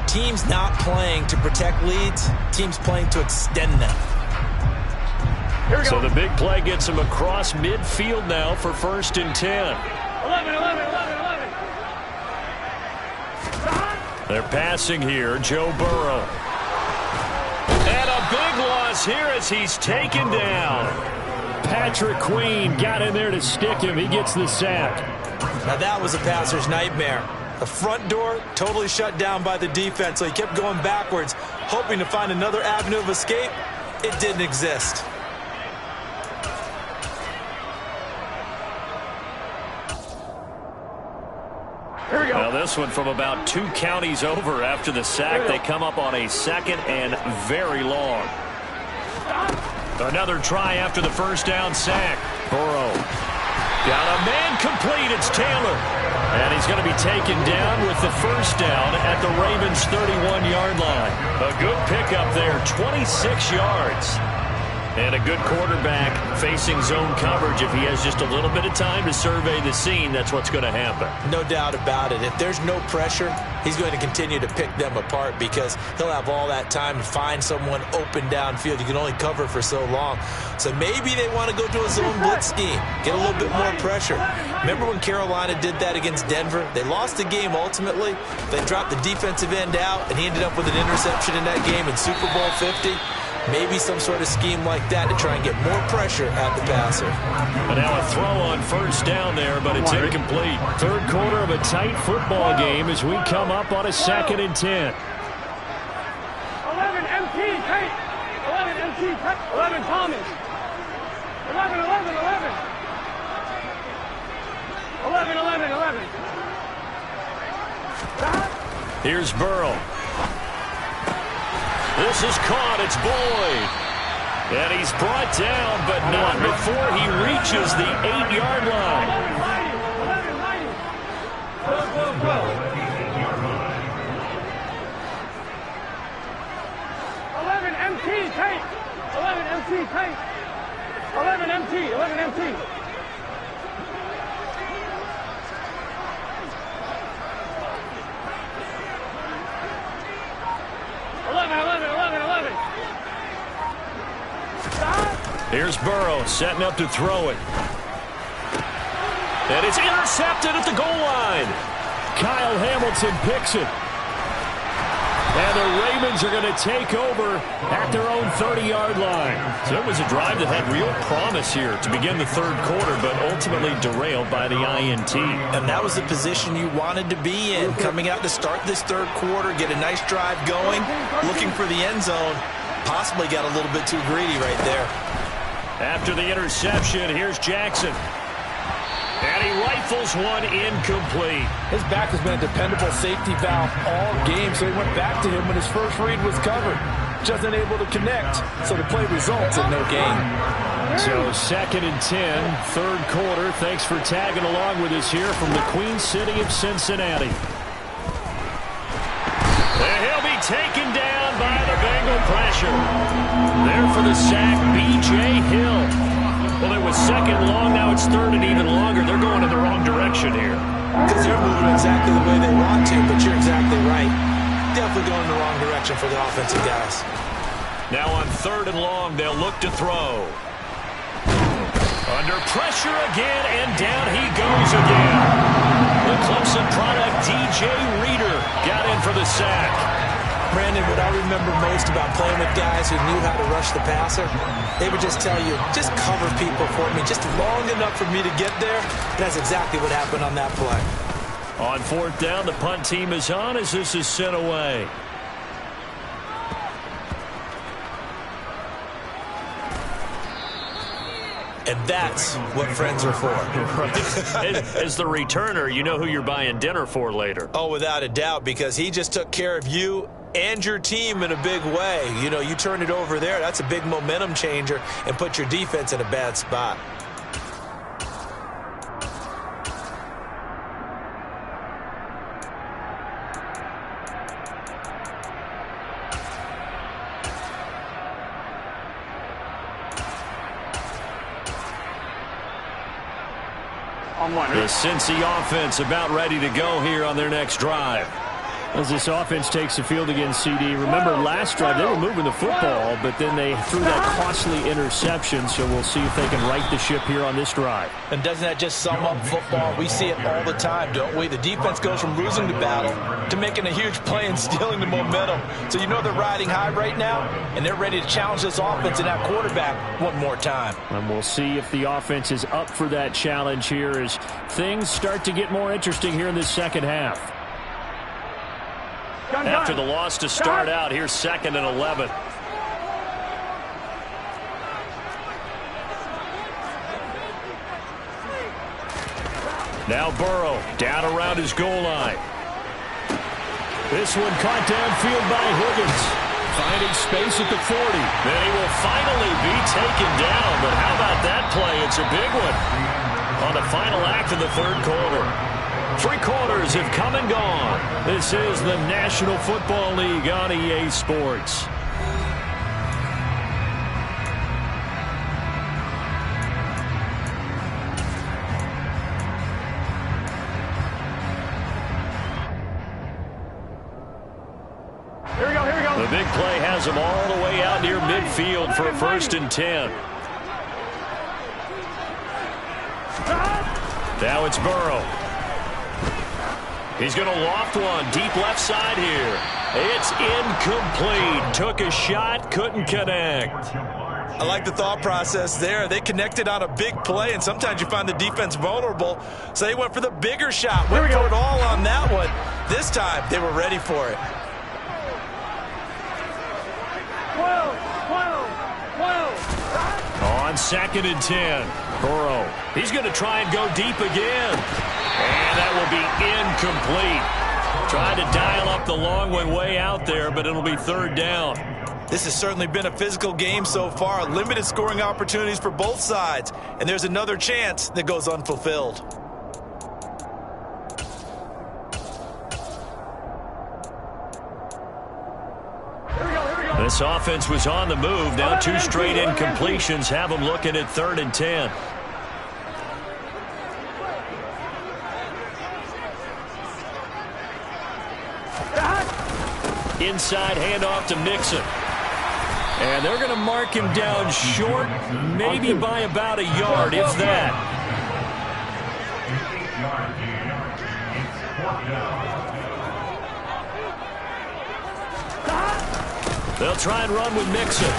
Teams not playing to protect leads, teams playing to extend them. So the big play gets him across midfield now for 1st and 10. 11. They're passing here, Joe Burrow. And a big loss here as he's taken down. Patrick Queen got in there to stick him. He gets the sack. Now that was a passer's nightmare. The front door totally shut down by the defense, so he kept going backwards, hoping to find another avenue of escape. It didn't exist. Now this one from about 2 counties over after the sack. They come up on a 2nd and very long. Another try after the first down sack. Burrow. Got a man complete. It's Taylor. And he's going to be taken down with the first down at the Ravens' 31-yard line. A good pickup there, 26 yards. And a good quarterback facing zone coverage. If he has just a little bit of time to survey the scene, that's what's going to happen. No doubt about it. If there's no pressure, he's going to continue to pick them apart because he'll have all that time to find someone open downfield. You can only cover for so long. So maybe they want to go to a zone blitz scheme, get a little bit more pressure. Remember when Carolina did that against Denver? They lost the game ultimately. They dropped the defensive end out, and he ended up with an interception in that game in Super Bowl 50. Maybe some sort of scheme like that to try and get more pressure at the passer. And now a throw on first down there, but it's incomplete. Third quarter of a tight football game as we come up on a 2nd and 10. 11 MT, Tate. 11 MT, Tate. 11 Thomas. 11, 11, 11. 11, 11, 11. Here's Burrow. This is caught. It's Boyd. And he's brought down, but not before he reaches the 8-yard line. 11 MT, take. 11 MT, take. 11 MT, 11 MT. 11, 11, 11, 11. Here's Burrow setting up to throw it. And it's intercepted at the goal line. Kyle Hamilton picks it. And the Ravens are going to take over at their own 30-yard line. So it was a drive that had real promise here to begin the third quarter, but ultimately derailed by the INT. And that was the position you wanted to be in, coming out to start this third quarter, get a nice drive going, looking for the end zone. Possibly got a little bit too greedy right there. After the interception, here's Jackson. And he rifles one incomplete. His back has been a dependable safety valve all game, so he went back to him when his first read was covered. Just unable to connect, so the play results in no gain. So 2nd and 10, third quarter. Thanks for tagging along with us here from the Queen City of Cincinnati. And he'll be taken down by the Bengal pressure. There for the sack, B.J. Hill. Well, it was 2nd long, now it's 3rd and even longer. They're going in the wrong direction here. Because they're moving exactly the way they want to, but you're exactly right. Definitely going in the wrong direction for the offensive guys. Now on 3rd and long, they'll look to throw. Under pressure again, and down he goes again. The Clemson product, DJ Reader, got in for the sack. Brandon, what I remember most about playing with guys who knew how to rush the passer, they would just tell you, just cover people for me, just long enough for me to get there. That's exactly what happened on that play. On 4th down, the punt team is on as this is sent away. And that's what friends are for. As the returner, you know who you're buying dinner for later. Oh, without a doubt, because he just took care of you and your team in a big way. You know, you turn it over there, that's a big momentum changer and put your defense in a bad spot. The Cincy offense about ready to go here on their next drive. As this offense takes the field against CD, remember last drive they were moving the football, but then they threw that costly interception, so we'll see if they can right the ship here on this drive. And doesn't that just sum up football? We see it all the time, don't we? The defense goes from losing the battle to making a huge play and stealing the momentum. So you know they're riding high right now, and they're ready to challenge this offense and that quarterback one more time. And we'll see if the offense is up for that challenge here as things start to get more interesting here in this second half. After the loss to start out, here's 2nd and 11. Now Burrow down around his goal line. This one caught downfield by Higgins. Finding space at the 40. Then he will finally be taken down. But how about that play? It's a big one on the final act of the third quarter. 3 quarters have come and gone. This is the National Football League on EA Sports. Here we go, here we go. The big play has them all the way out near midfield for a 1st and 10. Now it's Burrow. He's going to loft one deep left side here. It's incomplete. Took a shot, couldn't connect. I like the thought process there. They connected on a big play, and sometimes you find the defense vulnerable. So they went for the bigger shot. Went for it all on that one. This time, they were ready for it. 12, 12, 12. On on 2nd and 10. Burrow, he's going to try and go deep again. And that will be incomplete. Tried to dial up the long way out there, but it'll be 3rd down. This has certainly been a physical game so far. Limited scoring opportunities for both sides. And there's another chance that goes unfulfilled. This offense was on the move. Now 2 straight incompletions have them looking at 3rd and 10. Inside handoff to Mixon. And they're going to mark him down short, maybe by about a yard, if that. They'll try and run with Mixon.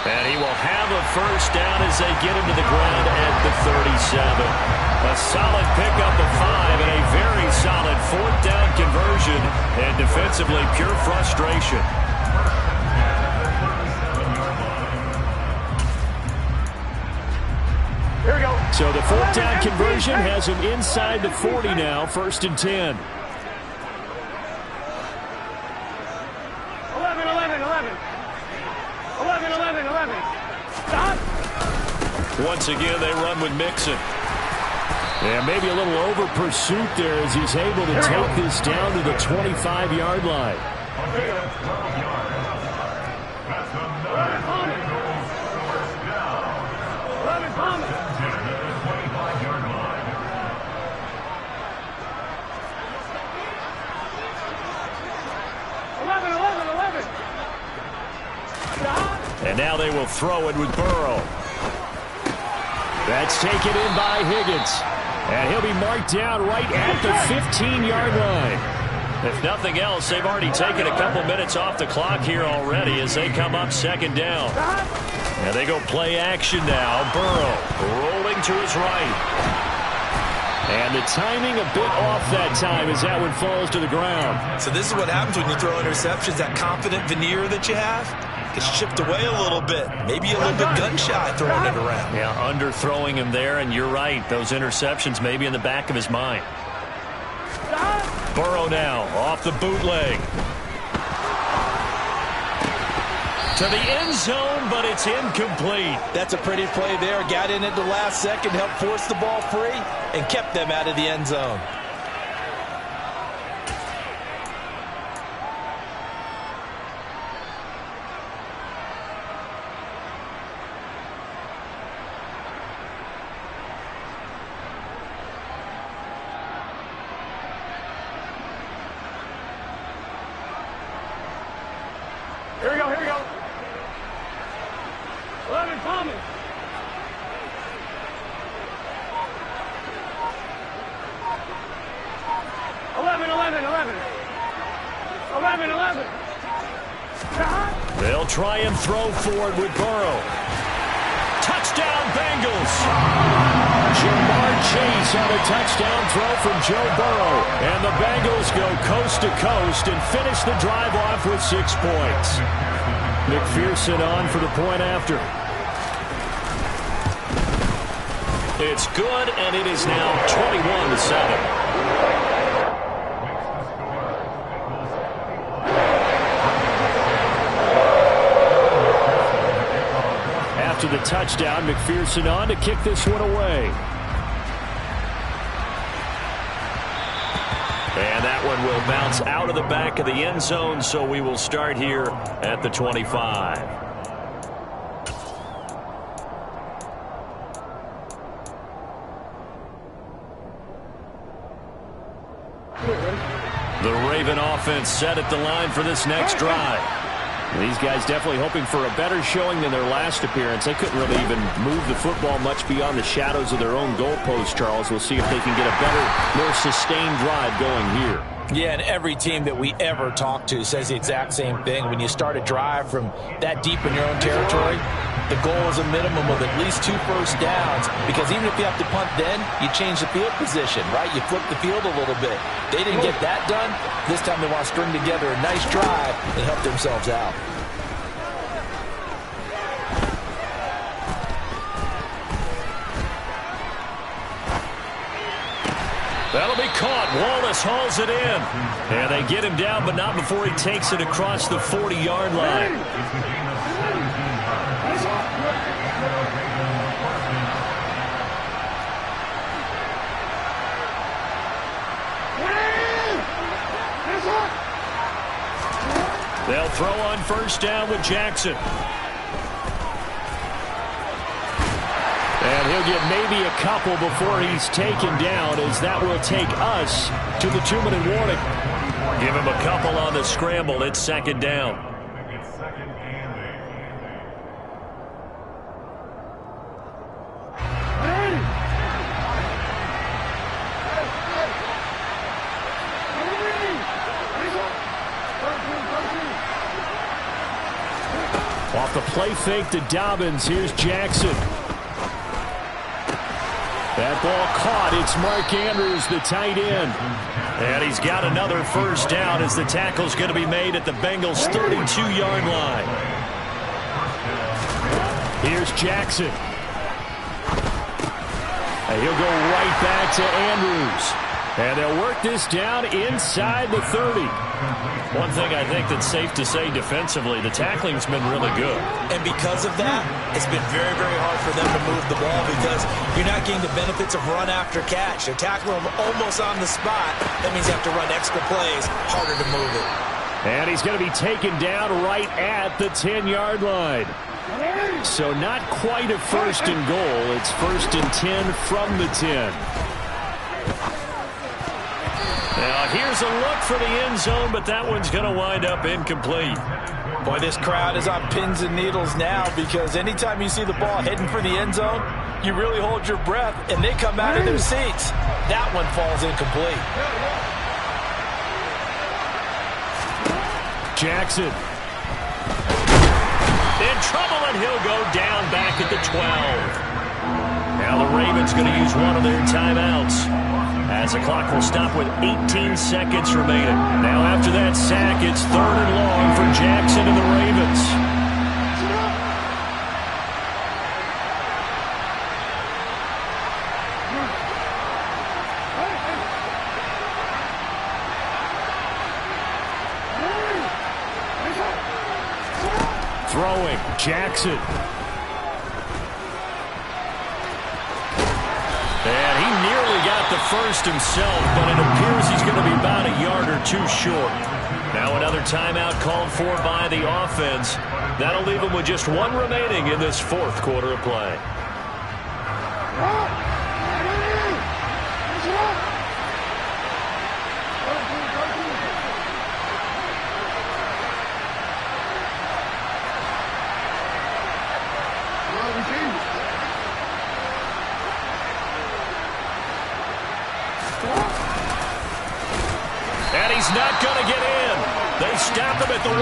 And he will have a 1st down as they get him to the ground at the 37. A solid pickup of 5 and a very solid 4th down conversion. And defensively, pure frustration. Here we go. So the 4th down conversion has him inside the 40 now, 1st and 10. 11. Stop. Once again, they run with Mixon. And maybe a little over pursuit there as he's able to take this down to the 25-yard line. And now they will throw it with Burrow. That's taken in by Higgins. And he'll be marked down right at the 15-yard line. If nothing else, they've already taken a couple minutes off the clock here already as they come up 2nd down. And they go play action now. Burrow rolling to his right. And the timing a bit off that time as that one falls to the ground. So this is what happens when you throw interceptions. That confident veneer that you have gets chipped away a little bit. Maybe a little bit gun-shy throwing it around. Yeah, underthrowing him there, and you're right. Those interceptions may be in the back of his mind. Burrow now off the bootleg. To the end zone, but it's incomplete. That's a pretty play there. Got in at the last second, helped force the ball free, and kept them out of the end zone. Here we go. 11 Thomas. They'll try and throw forward with Burrow. Touchdown, Bengals. Jamar Chase on a touchdown throw from Joe Burrow. And the Bengals go coast to coast and finish the drive off with 6 points. McPherson on for the point after. It's good, and it is now 21-7. After the touchdown, McPherson on to kick this one away. And that one will bounce out of the back of the end zone, so we will start here at the 25. The Raven offense set at the line for this next drive. These guys definitely hoping for a better showing than their last appearance. They couldn't really even move the football much beyond the shadows of their own goalpost, Charles. We'll see if they can get a better, more sustained drive going here. Yeah, and every team that we ever talk to says the exact same thing. When you start a drive from that deep in your own territory, the goal is a minimum of at least 2 first downs, because even if you have to punt then, you change the field position, right? You flip the field a little bit. They didn't get that done. This time they want to string together a nice drive and help themselves out. That'll be caught. Wallace hauls it in. And they get him down, but not before he takes it across the 40-yard line. They'll throw on first down with Jackson. And he'll get maybe a couple before he's taken down, as that will take us to the 2-minute warning. Give him a couple on the scramble. It's second down. Off the play fake to Dobbins. Here's Jackson. That ball caught. It's Mark Andrews, the tight end. And he's got another first down as the tackle's going to be made at the Bengals' 32-yard line. Here's Jackson. And he'll go right back to Andrews. And they'll work this down inside the 30. One thing I think that's safe to say defensively, the tackling's been really good. And because of that, it's been very, very hard for them to move the ball because you're not getting the benefits of run after catch. They're tackling them almost on the spot. That means you have to run extra plays, harder to move it. And he's going to be taken down right at the 10-yard line. So not quite a first and goal. It's first and 10 from the 10. Now, here's a look for the end zone, but that one's going to wind up incomplete. Boy, this crowd is on pins and needles now because anytime you see the ball heading for the end zone, you really hold your breath, and they come out of their seats. That one falls incomplete. Jackson. In trouble, and he'll go down back at the 12. Now the Ravens going to use one of their timeouts, as the clock will stop with 18 seconds remaining. Now after that sack, it's 3rd and long for Jackson and the Ravens. Throwing, Jackson. And he nearly got the first himself, but it appears he's going to be about a yard or two short. Now another timeout called for by the offense. That'll leave him with just one remaining in this 4th quarter of play. And he's not going to get in. They stop him at the 1.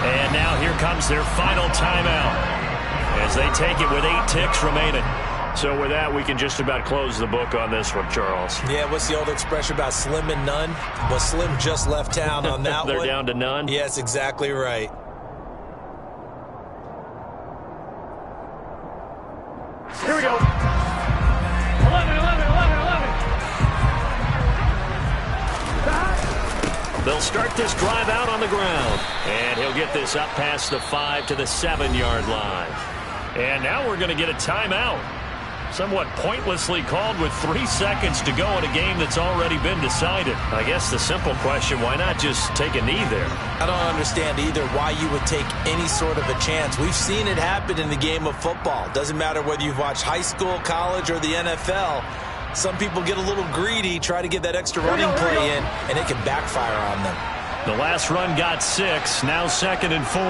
And now here comes their final timeout as they take it with 8 ticks remaining. So with that, we can just about close the book on this one, Charles. Yeah, what's the old expression about slim and none? Well, Slim just left town on that They're one. down to none? Yes, exactly right. Here we go. 11, 11, 11, 11. They'll start this drive out on the ground. And he'll get this up past the 5 to the 7-yard line. And now we're going to get a timeout. Somewhat pointlessly called with 3 seconds to go in a game that's already been decided. I guess the simple question, why not just take a knee there? I don't understand either why you would take any sort of a chance. We've seen it happen in the game of football. Doesn't matter whether you've watched high school, college, or the NFL. Some people get a little greedy, try to get that extra running play in, and it can backfire on them. The last run got 6, now 2nd and 4.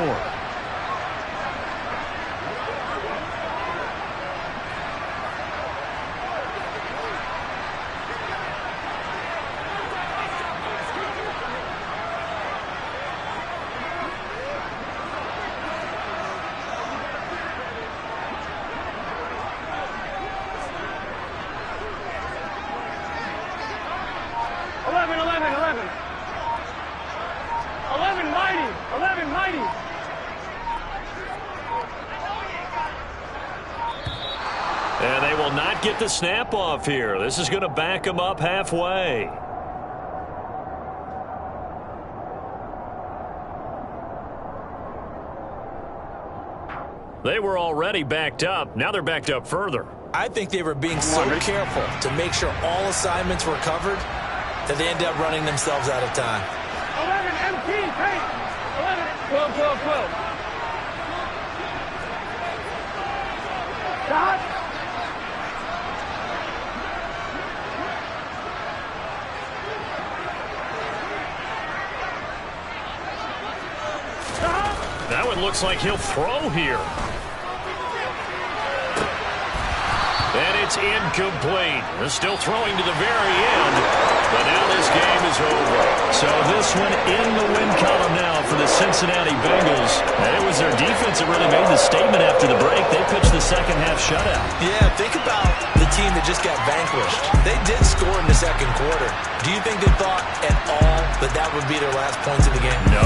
get the snap off here. This is going to back them up halfway. They were already backed up. Now they're backed up further. I think they were being so careful to make sure all assignments were covered that they ended up running themselves out of time. 11 MT, take 11, 12, 12, 12. Stop. Stop. That one looks like he'll throw here. And it's incomplete. They're still throwing to the very end, but now this game is over. So this one in the win column now for the Cincinnati Bengals. And it was their defense that really made the statement after the break. They pitched the second half shutout. Yeah, think about the team that just got vanquished. They did score in the second quarter. Do you think they thought at all that that would be their last points of the game? No,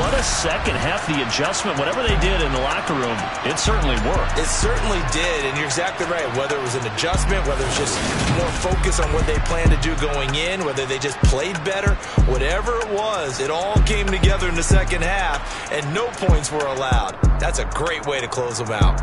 what a second half. The adjustment, whatever they did in the locker room, it certainly worked. It certainly did, and you're exactly right. Whether it was an adjustment, whether it was just more focus on what they planned to do going in, whether they just played better, whatever it was, it all came together in the second half, and no points were allowed. That's a great way to close them out.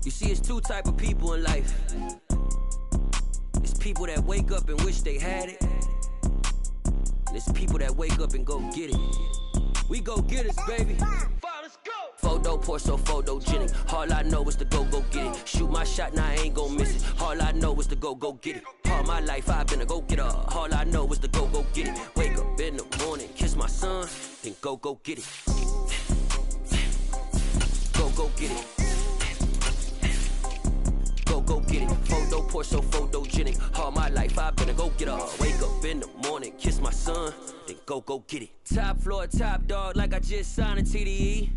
You see, it's two type of people in life. It's people that wake up and wish they had it. And it's people that wake up and go get it. We go get it, baby. Let's go. Photo pour so photogenic. All I know is to go get it. Shoot my shot, now I ain't gon' miss it. All I know is to go get it. All my life I've been a go-getter. All I know is to go get it. Wake up in the morning, kiss my son, then go get it. Go get it. Go get it. Photo pour so photogenic. All my life I've been a go-getter. Wake up in the morning, kiss my son, then go get it. Top floor, top dog, like I just signed a TDE.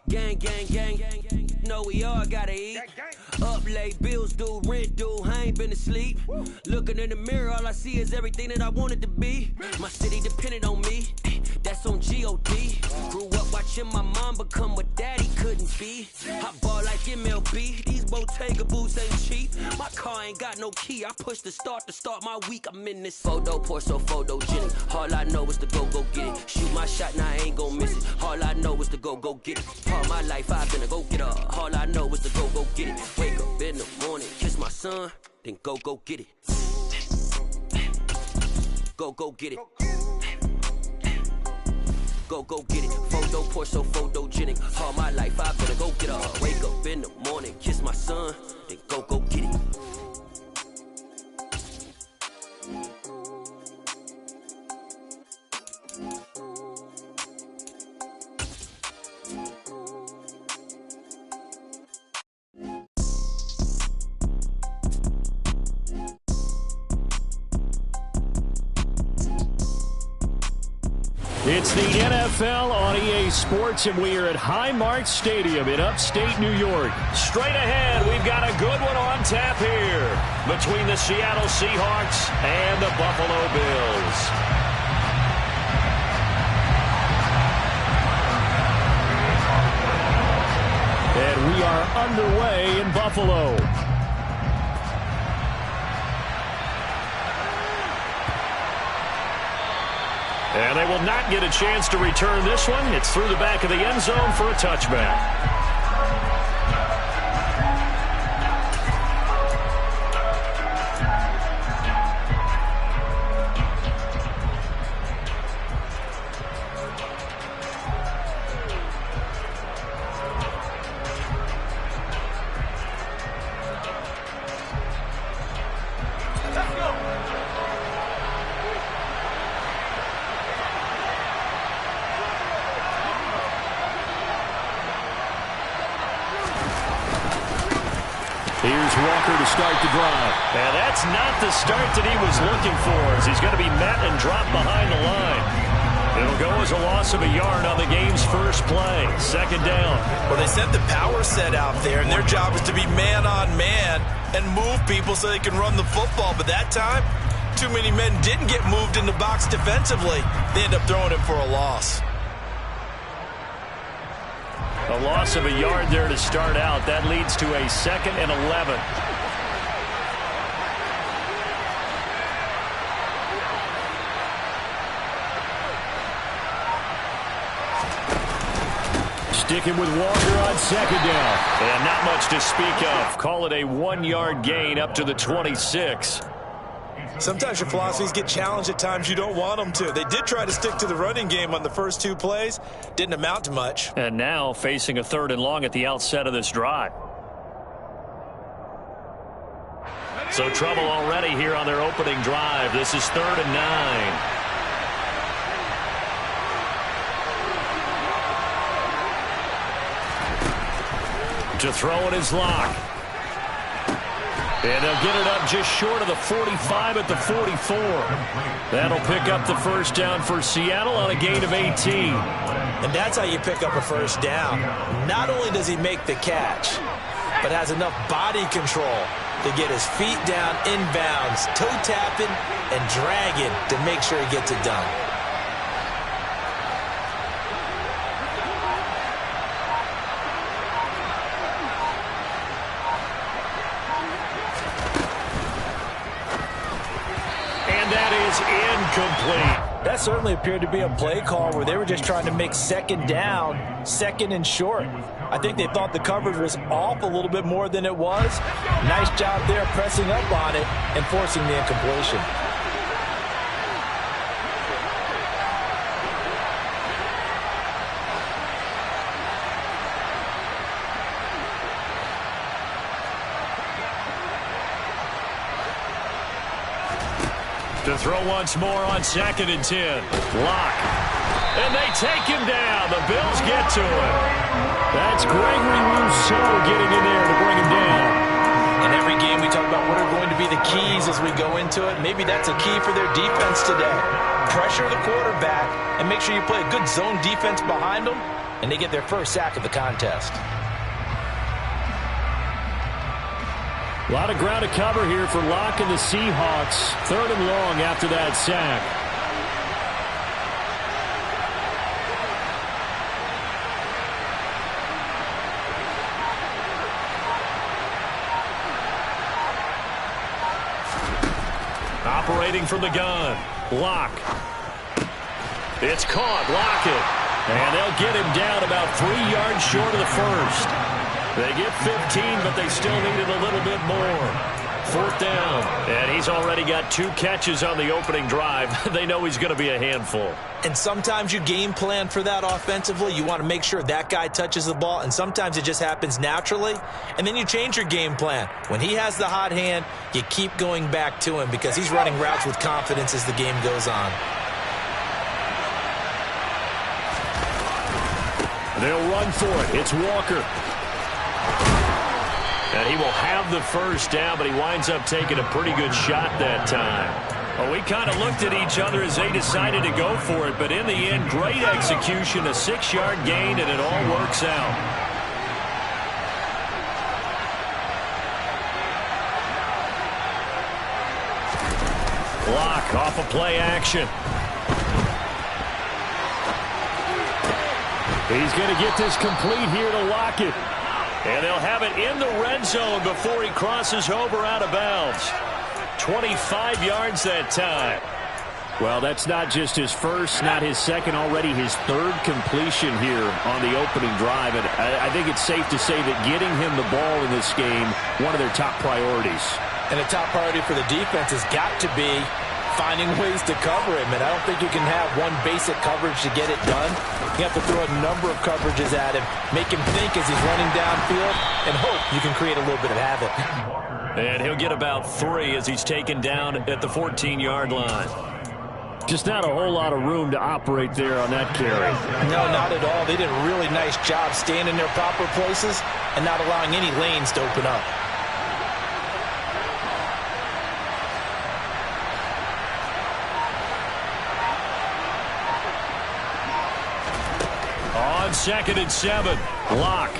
Gang, gang, gang. Know we all gotta eat. Up late, bills due, rent due, I ain't been asleep. Looking in the mirror, all I see is everything that I wanted to be. My city depended on me, that's on G.O.D. Grew up watching my mom become what daddy couldn't be. I ball like MLB, these Bottega boots ain't cheap. My car ain't got no key, I push the start to start my week. I'm in this photo pour so photogenic. All I know is to go get it. Shoot my shot, now I ain't gon' miss it. All I know is to go get it. All my life I've been a go-getter. All I know is to go get it. Wake up in the morning, kiss my son, then go get it. Go get it. Go get it. Photo pour so photogenic. All my life I've been a go-getter. Wake up in the morning, kiss my son, then go get it. It's the NFL on EA Sports, and we are at Highmark Stadium in upstate New York. Straight ahead, we've got a good one on tap here between the Seattle Seahawks and the Buffalo Bills. we are underway in Buffalo. And they will not get a chance to return this one. It's through the back of the end zone for a touchback. Here's Walker to start the drive. And that's not the start that he was looking for, as he's going to be met and dropped behind the line. It'll go as a loss of a yard on the game's first play. Second down. Well, they sent the power set out there, and their job is to be man-on-man and move people so they can run the football. But that time, too many men didn't get moved in the box defensively. They end up throwing him for a loss. A loss of a yard there to start out. That leads to a 2nd and 11. Sticking with Walker on 2nd down. And not much to speak of. Call it a 1-yard gain up to the 26. Sometimes your philosophies get challenged at times you don't want them to. They did try to stick to the running game on the first 2 plays. Didn't amount to much. And now facing a 3rd and long at the outset of this drive. So trouble already here on their opening drive. This is 3rd and 9. To throw it is Locke. And they'll get it up just short of the 45 at the 44. That'll pick up the first down for Seattle on a gain of 18. And that's how you pick up a first down. Not only does he make the catch, but has enough body control to get his feet down inbounds, toe tapping and dragging to make sure he gets it done. Incomplete. That certainly appeared to be a play call where they were just trying to make 2nd down, 2nd and short. I think they thought the coverage was off a little bit more than it was. Nice job there pressing up on it and forcing the incompletion. To throw once more on 2nd and 10. Locke. And they take him down. The Bills get to him. That's Gregory Rousseau getting in there to bring him down. In every game we talk about what are going to be the keys as we go into it. Maybe that's a key for their defense today. Pressure the quarterback and make sure you play a good zone defense behind them, and they get their first sack of the contest. A lot of ground to cover here for Locke and the Seahawks. 3rd and long after that sack. Operating from the gun. Locke. It's caught. Lockett. And they'll get him down about 3 yards short of the first. They get 15, but they still needed a little bit more. 4th down. And he's already got 2 catches on the opening drive. They know he's going to be a handful. And sometimes you game plan for that offensively. You want to make sure that guy touches the ball, and sometimes it just happens naturally. And then you change your game plan. When he has the hot hand, you keep going back to him because he's running routes with confidence as the game goes on. They'll run for it. It's Walker. And he will have the first down, but he winds up taking a pretty good shot that time. Well, we kind of looked at each other as they decided to go for it, but in the end, great execution, a 6-yard gain, and it all works out. Block off a play action. He's going to get this complete here to Lockett. And they'll have it in the red zone before he crosses over out of bounds. 25 yards that time. Well, that's not just his first, not his second, already his third completion here on the opening drive. And I think it's safe to say that getting him the ball in this game, one of their top priorities. And a top priority for the defense has got to be finding ways to cover him. And I don't think you can have one basic coverage to get it done. You have to throw a number of coverages at him, make him think as he's running downfield, and hope you can create a little bit of havoc. And he'll get about 3 as he's taken down at the 14-yard line. Just not a whole lot of room to operate there on that carry. No, not at all. They did a really nice job staying in their proper places and not allowing any lanes to open up. On 2nd and 7, Locke.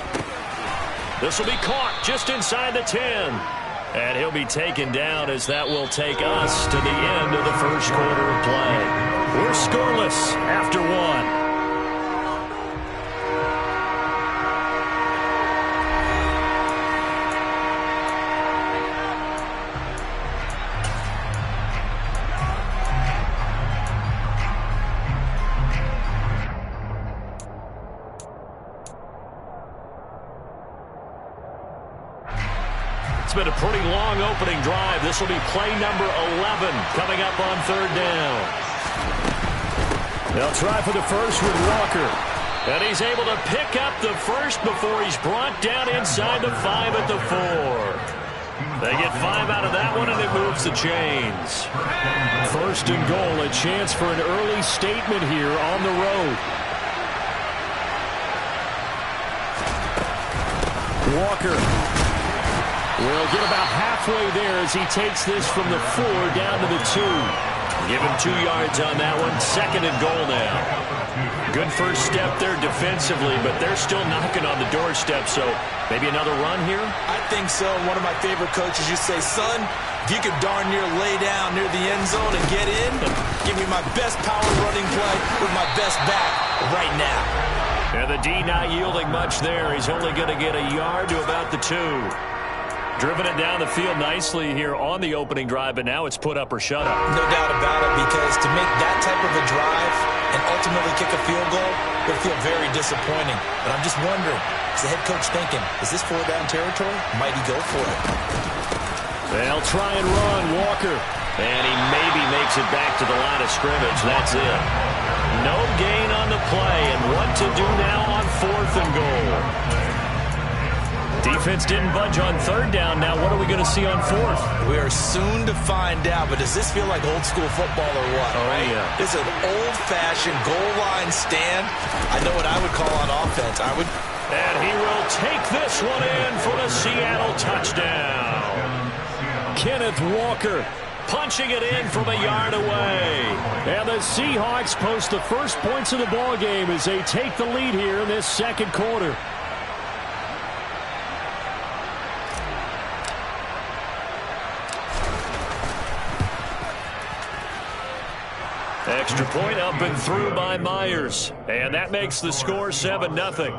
This will be caught just inside the 10. And he'll be taken down as that will take us to the end of the first quarter of play. We're scoreless after 1. It's been a pretty long opening drive. This will be play number 11 coming up on 3rd down. They'll try for the first with Walker. And he's able to pick up the first before he's brought down inside the 5 at the 4. They get 5 out of that one, and it moves the chains. 1st and goal, a chance for an early statement here on the road. Walker will get about halfway there as he takes this from the 4 down to the 2. Give him 2 yards on that one. 2nd and goal now. Good first step there defensively, but they're still knocking on the doorstep, so maybe another run here? I think so. One of my favorite coaches used to say, son, if you could darn near lay down near the end zone and get in, give me my best power running play with my best back right now. And the D not yielding much there. He's only going to get a yard to about the 2. Driven it down the field nicely here on the opening drive, but now it's put up or shut up. No doubt about it, because to make that type of a drive and ultimately kick a field goal would feel very disappointing. But I'm just wondering, is the head coach thinking, is this 4-down territory? Might he go for it? They'll try and run, Walker. And he maybe makes it back to the line of scrimmage. That's it. No gain on the play, and what to do now on 4th and goal. Defense didn't budge on 3rd down. Now what are we going to see on 4th? We are soon to find out, but does this feel like old school football or what? Oh, right? Yeah. This is an old-fashioned goal line stand. I know what I would call on offense. And he will take this one in for the Seattle touchdown. Kenneth Walker punching it in from a yard away. And the Seahawks post the first points of the ball game as they take the lead here in this 2nd quarter. Extra point up and through by Myers. And that makes the score 7-0.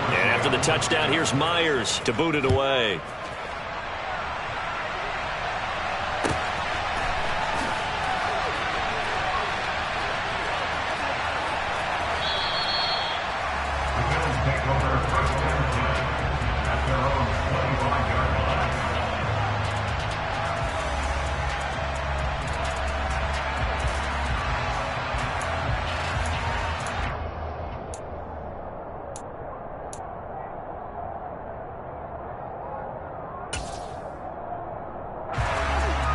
And after the touchdown, here's Myers to boot it away.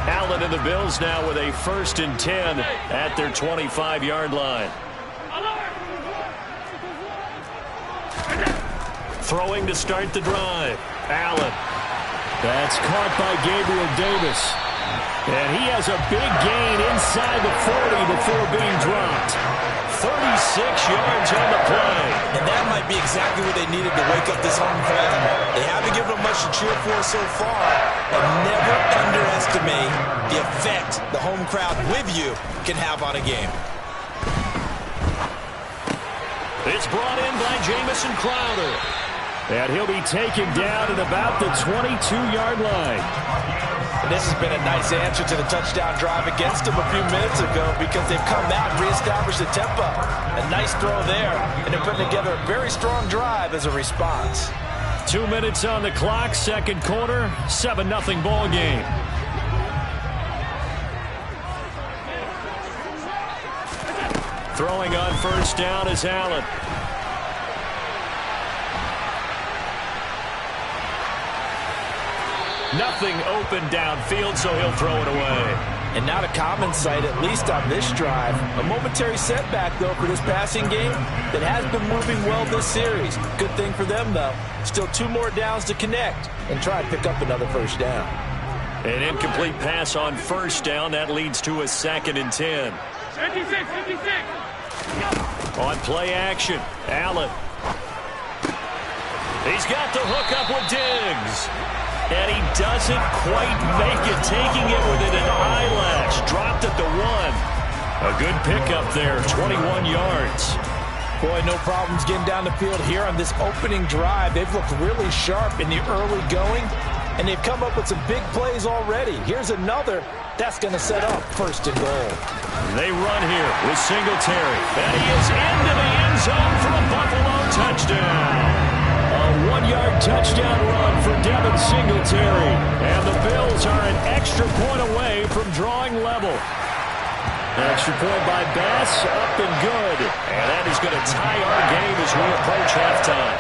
Allen and the Bills now with a 1st and 10 at their 25-yard line. Throwing to start the drive. Allen. That's caught by Gabriel Davis. And he has a big gain inside the 40 before being dropped. 36 yards on the play. And that might be exactly what they needed to wake up this home crowd. They haven't given them much to cheer for so far. But never underestimate the effect the home crowd with you can have on a game. It's brought in by Jamison Crowder. And he'll be taken down at about the 22-yard line. And this has been a nice answer to the touchdown drive against them a few minutes ago because they've come out and reestablished the tempo. A nice throw there, and they're putting together a very strong drive as a response. 2 minutes on the clock, second quarter, 7-0 ball game. Throwing on first down is Allen. Nothing open downfield, so he'll throw it away. And not a common sight, at least on this drive. A momentary setback, though, for this passing game that has been moving well this series. Good thing for them, though. Still 2 more downs to connect and try and pick up another first down. An incomplete pass on first down. That leads to a 2nd and 10. 56. On play action, Allen. He's got the hook up with Diggs. And he doesn't quite make it, taking it within an eyelash. Dropped at the 1. A good pickup there, 21 yards. Boy, no problems getting down the field here on this opening drive. They've looked really sharp in the early going, and they've come up with some big plays already. Here's another. That's going to set up 1st and goal. They run here with Singletary. And he is into the end zone for a Buffalo touchdown. A 1-yard touchdown run for Devin Singletary. And the Bills are an extra point away from drawing level. Extra point by Bass, up and good. And that is going to tie our game as we approach halftime.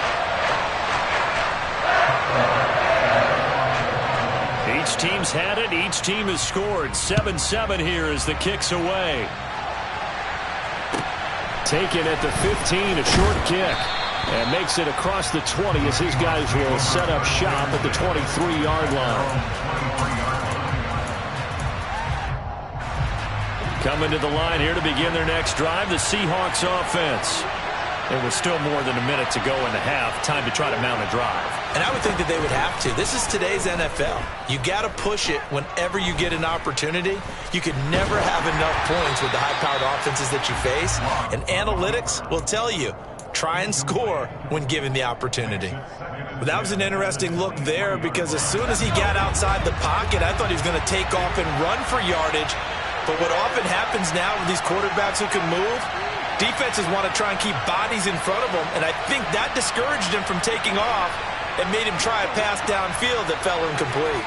Each team's had it. Each team has scored. 7-7 here as the kick's away. Taken at the 15, a short kick. And makes it across the 20 as his guys will set up shop at the 23-yard line. Coming to the line here to begin their next drive, the Seahawks offense. There was still more than a minute to go in the half. Time to try to mount a drive. And I would think that they would have to. This is today's NFL. You got to push it whenever you get an opportunity. You could never have enough points with the high-powered offenses that you face. And analytics will tell you, try and score when given the opportunity. But that was an interesting look there because as soon as he got outside the pocket, I thought he was going to take off and run for yardage. But what often happens now with these quarterbacks who can move, defenses want to try and keep bodies in front of them, and I think that discouraged him from taking off and made him try a pass downfield that fell incomplete.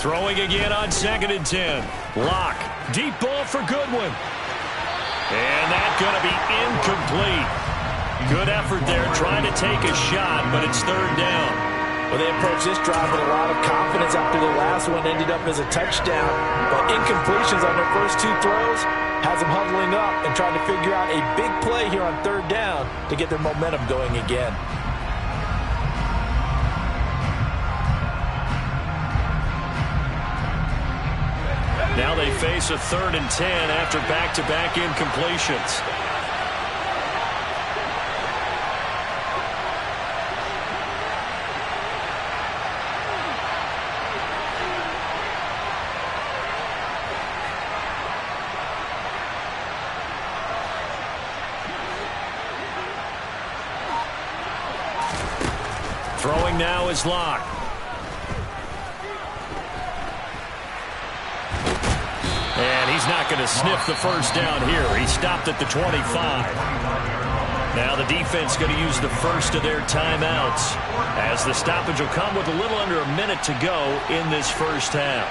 Throwing again on 2nd and 10. Lock. Deep ball for Goodwin. And that's going to be incomplete. Good effort there trying to take a shot, but it's 3rd down. Well, they approached this drive with a lot of confidence after the last one ended up as a touchdown. But incompletions on their first 2 throws has them huddling up and trying to figure out a big play here on 3rd down to get their momentum going again. Now they face a 3rd and 10 after back-to-back incompletions. Throwing now is Locke. And he's not going to sniff the first down here. He stopped at the 25. Now the defense going to use the first of their timeouts as the stoppage will come with a little under a minute to go in this first half.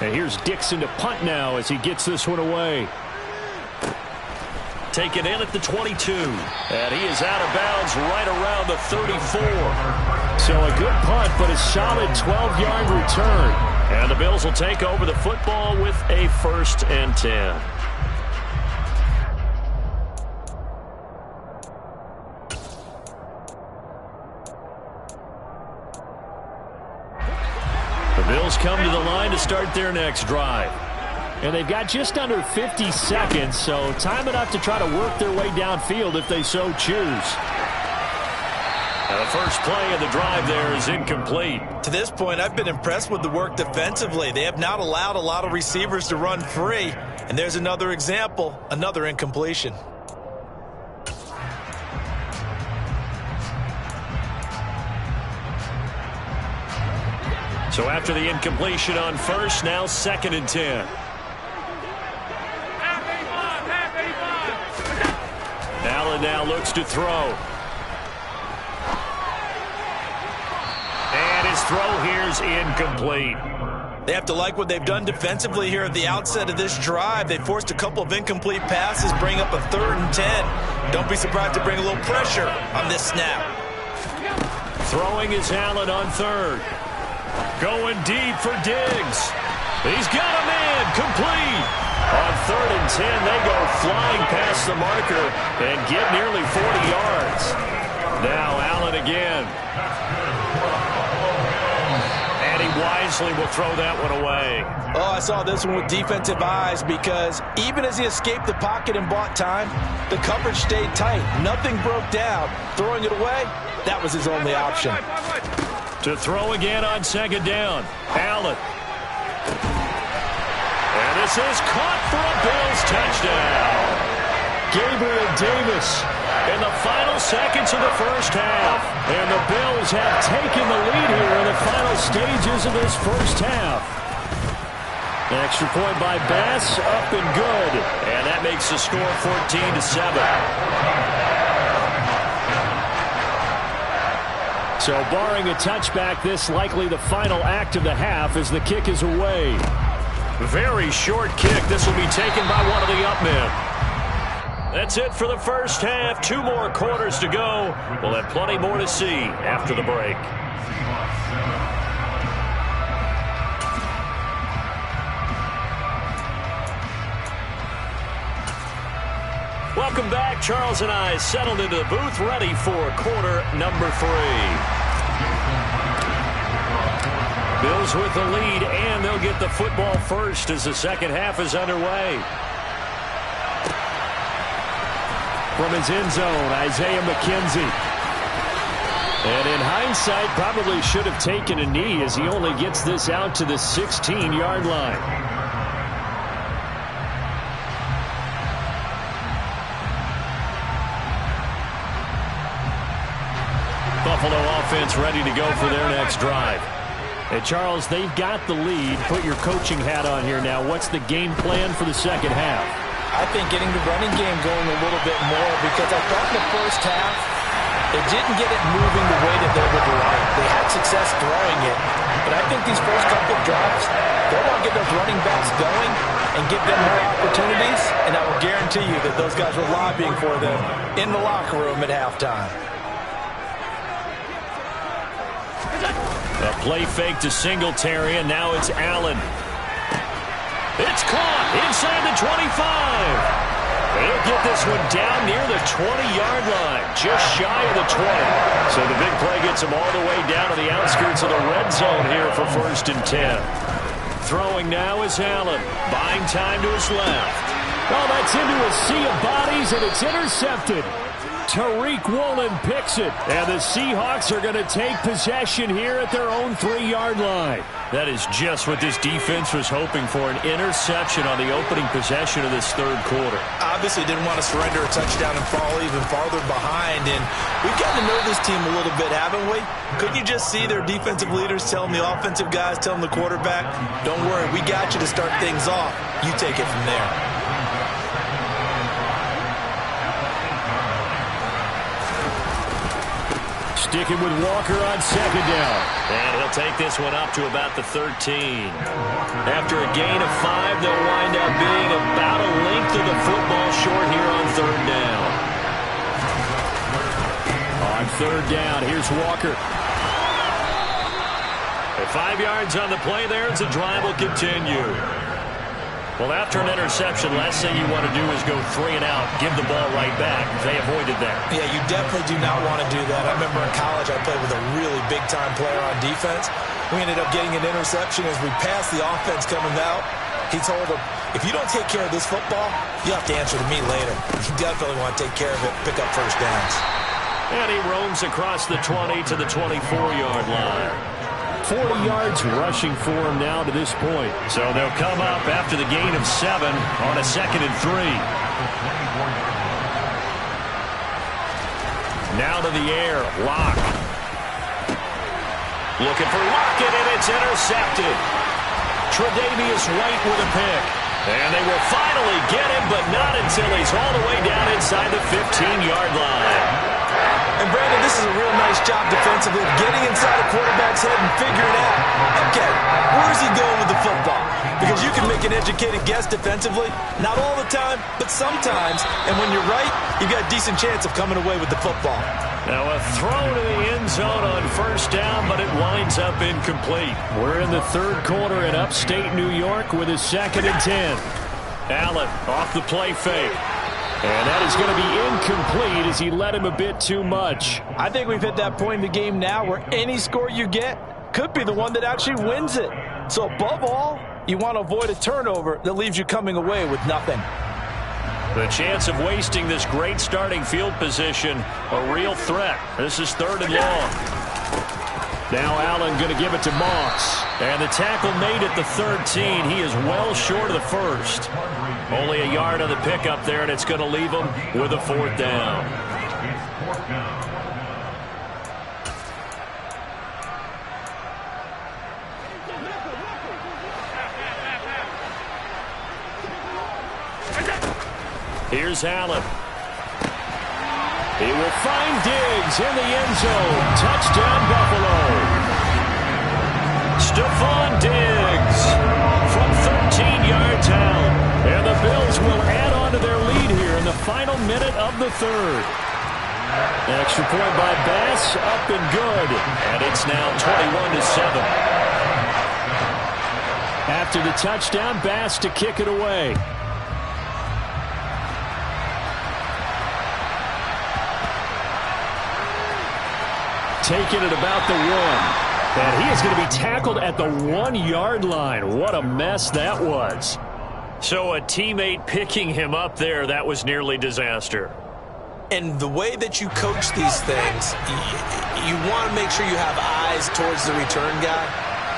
And here's Dixon to punt now as he gets this one away. Taken in at the 22. And he is out of bounds right around the 34. So a good punt, but a solid 12-yard return. And the Bills will take over the football with a 1st and 10. The Bills come to the line to start their next drive. And they've got just under 50 seconds, so time enough to try to work their way downfield if they so choose. Now the first play of the drive there is incomplete. To this point, I've been impressed with the work defensively. They have not allowed a lot of receivers to run free. And there's another example, another incompletion. So after the incompletion on first, now 2nd and 10. Allen now looks to throw. And his throw here is incomplete. They have to like what they've done defensively here at the outset of this drive. They forced a couple of incomplete passes, bring up a 3rd and 10. Don't be surprised to bring a little pressure on this snap. Throwing is Allen on 3rd. Going deep for Diggs. He's got a man complete. On 3rd and 10, they go flying past the marker and get nearly 40 yards. Now Allen again. And he wisely will throw that one away. Oh, I saw this one with defensive eyes because even as he escaped the pocket and bought time, the coverage stayed tight. Nothing broke down. Throwing it away, that was his only option. To throw again on 2nd down. Allen. And this is caught for a Bills touchdown. Gabriel Davis in the final seconds of the first half. And the Bills have taken the lead here in the final stages of this first half. An extra point by Bass, up and good. And that makes the score 14-7. So barring a touchback, this likely the final act of the half as the kick is away. Very short kick. This will be taken by one of the up men. That's it for the first half. 2 more quarters to go. We'll have plenty more to see after the break. Welcome back. Charles and I settled into the booth, ready for quarter number 3. Bills with the lead, and they'll get the football first as the second half is underway. From his end zone, Isaiah McKenzie. And in hindsight, probably should have taken a knee as he only gets this out to the 16-yard line. Buffalo offense ready to go for their next drive. And Charles, they've got the lead. Put your coaching hat on here now. What's the game plan for the second half? I think getting the running game going a little bit more because I thought in the first half they didn't get it moving the way that they would like. They had success throwing it. But I think these first couple of drives, they want to get those running backs going and give them more opportunities. And I will guarantee you that those guys were lobbying for them in the locker room at halftime. A play fake to Singletary, and now it's Allen. It's caught inside the 25. They'll get this one down near the 20-yard line, just shy of the 20. So the big play gets them all the way down to the outskirts of the red zone here for 1st and 10. Throwing now is Allen, buying time to his left. Oh, that's into a sea of bodies, and it's intercepted. Tariq Woolen picks it, and the Seahawks are going to take possession here at their own 3-yard line. That is just what this defense was hoping for, an interception on the opening possession of this 3rd quarter. Obviously didn't want to surrender a touchdown and fall even farther behind, and we've gotten to know this team a little bit, haven't we? Couldn't you just see their defensive leaders telling the offensive guys, telling the quarterback, don't worry, we got you to start things off. You take it from there. Sticking with Walker on 2nd down. And he'll take this one up to about the 13. After a gain of 5, they'll wind up being about a length of the football short here on 3rd down. On 3rd down, here's Walker. At 5 yards on the play there, as the drive will continue. Well, after an interception, last thing you want to do is go 3 and out, give the ball right back. They avoided that. Yeah, you definitely do not want to do that. I remember in college I played with a really big-time player on defense. We ended up getting an interception as we passed the offense coming out. He told him, if you don't take care of this football, you'll have to answer to me later. You definitely want to take care of it, pick up first downs. And he roams across the 20 to the 24-yard line. 40 yards rushing for him now to this point. So they'll come up after the gain of 7 on a 2nd and 3. Now to the air, Locke. Looking for Lockett, and it's intercepted. Tre'Davious White with a pick. And they will finally get him, but not until he's all the way down inside the 15-yard line. And, Brandon, this is a real nice job defensively of getting inside a quarterback's head and figuring out, okay, where's he going with the football? Because you can make an educated guess defensively, not all the time, but sometimes. And when you're right, you've got a decent chance of coming away with the football. Now a throw to the end zone on first down, but it winds up incomplete. We're in the 3rd quarter in upstate New York with a 2nd and 10. Allen off the play fake. And that is going to be incomplete as he led him a bit too much. I think we've hit that point in the game now where any score you get could be the one that actually wins it. So above all, you want to avoid a turnover that leaves you coming away with nothing. The chance of wasting this great starting field position, a real threat. This is 3rd and long. Now Allen going to give it to Moss. And the tackle made at the 13. He is well short of the 1st. Only a yard on the pickup there, and it's going to leave him with a 4th down. Here's Allen. He will find Diggs in the end zone. Touchdown, Buffalo. Stephon Diggs from 13 yards out. And the Bills will add on to their lead here in the final minute of the 3rd. Extra point by Bass, up and good. And it's now 21-7. After the touchdown, Bass to kick it away. Taking it about the 1. And he is going to be tackled at the 1-yard line. What a mess that was. So a teammate picking him up there, that was nearly disaster. And the way that you coach these things, you want to make sure you have eyes towards the return guy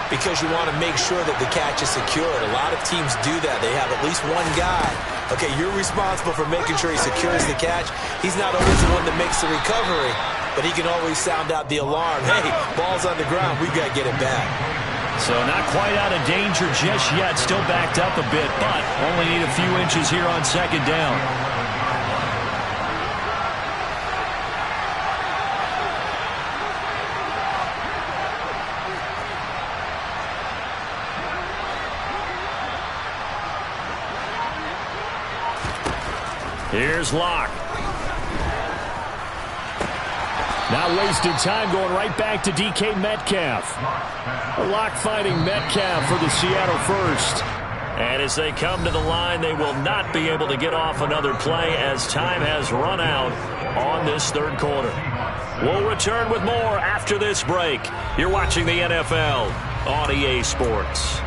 because you want to make sure that the catch is secured. A lot of teams do that. They have at least one guy. Okay, you're responsible for making sure he secures the catch. He's not always the one that makes the recovery, but he can always sound out the alarm. Hey, ball's on the ground. We've got to get it back. So not quite out of danger just yet. Still backed up a bit, but only need a few inches here on 2nd down. Here's Locke. Not wasting time, going right back to DK Metcalf. Locke fighting Metcalf for the Seattle first. And as they come to the line, they will not be able to get off another play as time has run out on this 3rd quarter. We'll return with more after this break. You're watching the NFL on EA Sports.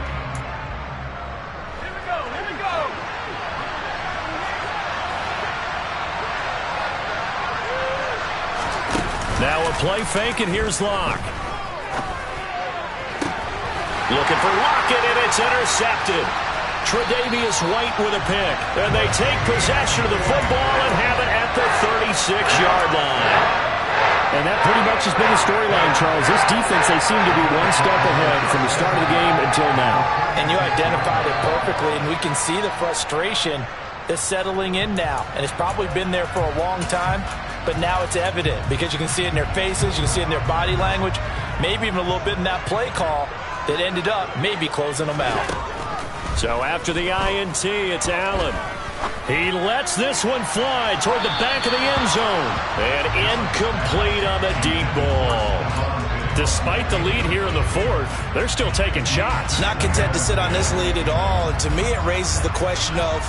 Now a play fake, and here's Locke. Looking for Lockett, and it's intercepted. Tre'Davious White with a pick. And they take possession of the football and have it at the 36-yard line. And that pretty much has been the storyline, Charles. This defense, they seem to be one step ahead from the start of the game until now. And you identified it perfectly, and we can see the frustration that's settling in now. And it's probably been there for a long time. But now it's evident because you can see it in their faces, you can see it in their body language, maybe even a little bit in that play call that ended up maybe closing them out. So after the INT, it's Allen. He lets this one fly toward the back of the end zone. And incomplete on the deep ball. Despite the lead here in the fourth, they're still taking shots. Not content to sit on this lead at all. And to me, it raises the question of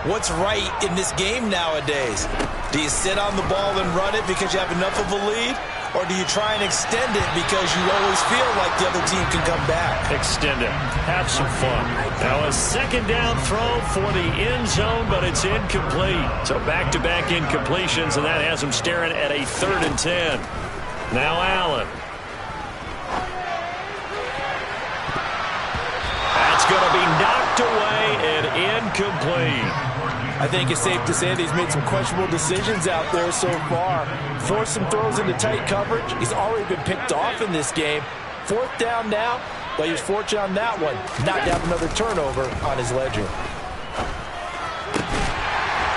what's right in this game nowadays. Do you sit on the ball and run it because you have enough of a lead? Or do you try and extend it because you always feel like the other team can come back? Extend it. Have some fun. Now a second down throw for the end zone, but it's incomplete. So back-to-back incompletions, and that has them staring at a 3rd and 10. Now Allen. That's going to be knocked away and incomplete. I think it's safe to say that he's made some questionable decisions out there so far. Forced some throws into tight coverage. He's already been picked off in this game. 4th down now, but he was fortunate on that one. Not to have another turnover on his ledger.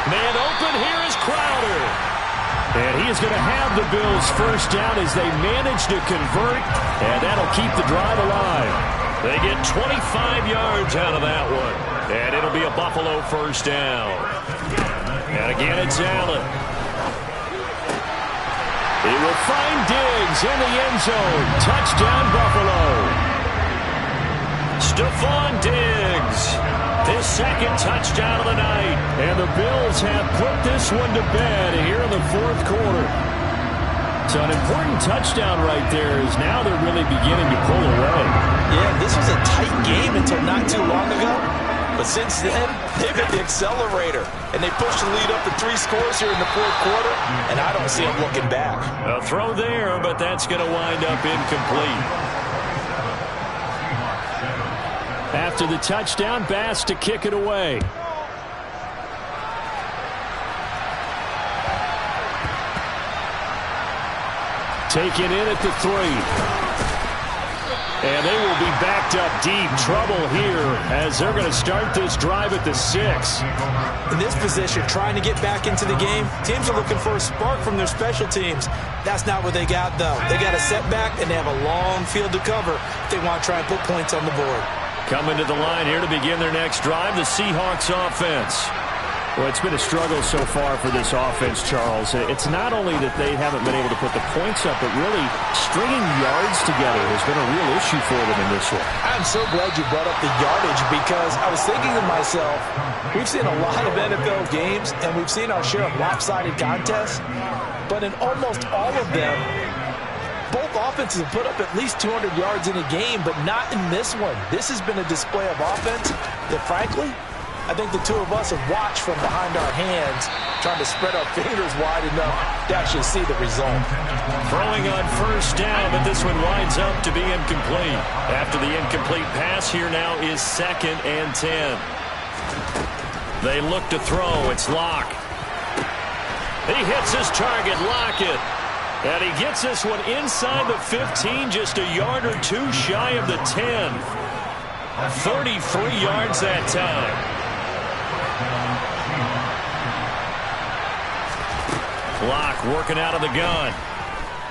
Man open, here is Crowder. And he is going to have the Bills first down as they manage to convert, and that'll keep the drive alive. They get 25 yards out of that one, and it'll be a Buffalo first down. And again, it's Allen. He will find Diggs in the end zone. Touchdown, Buffalo. Stephon Diggs, his 2nd touchdown of the night. And the Bills have put this one to bed here in the 4th quarter. So an important touchdown right there is now they're really beginning to pull away. Yeah, this was a tight game until not too long ago. But since then, they've hit the accelerator. And they pushed the lead up to 3 scores here in the 4th quarter. And I don't see them looking back. A throw there, but that's going to wind up incomplete. After the touchdown, Bass to kick it away. Taken in at the 3. And they will be backed up deep. Trouble here as they're going to start this drive at the 6. In this position, trying to get back into the game, teams are looking for a spark from their special teams. That's not what they got, though. They got a setback, and they have a long field to cover if they want to try and put points on the board. Coming to the line here to begin their next drive, the Seahawks offense. Well, it's been a struggle so far for this offense, Charles. It's not only that they haven't been able to put the points up, but really stringing yards together has been a real issue for them in this one. I'm so glad you brought up the yardage because I was thinking to myself, we've seen a lot of NFL games and we've seen our share of lopsided contests, but in almost all of them, both offenses have put up at least 200 yards in a game, but not in this one. This has been a display of offense that, frankly, I think the two of us have watched from behind our hands, trying to spread our fingers wide enough to actually see the result. Throwing on first down, but this one winds up to be incomplete. After the incomplete pass, here now is 2nd and 10. They look to throw. It's Locke. He hits his target, Lockett. And he gets this one inside the 15, just a yard or 2 shy of the 10. 33 yards that time. Locke working out of the gun.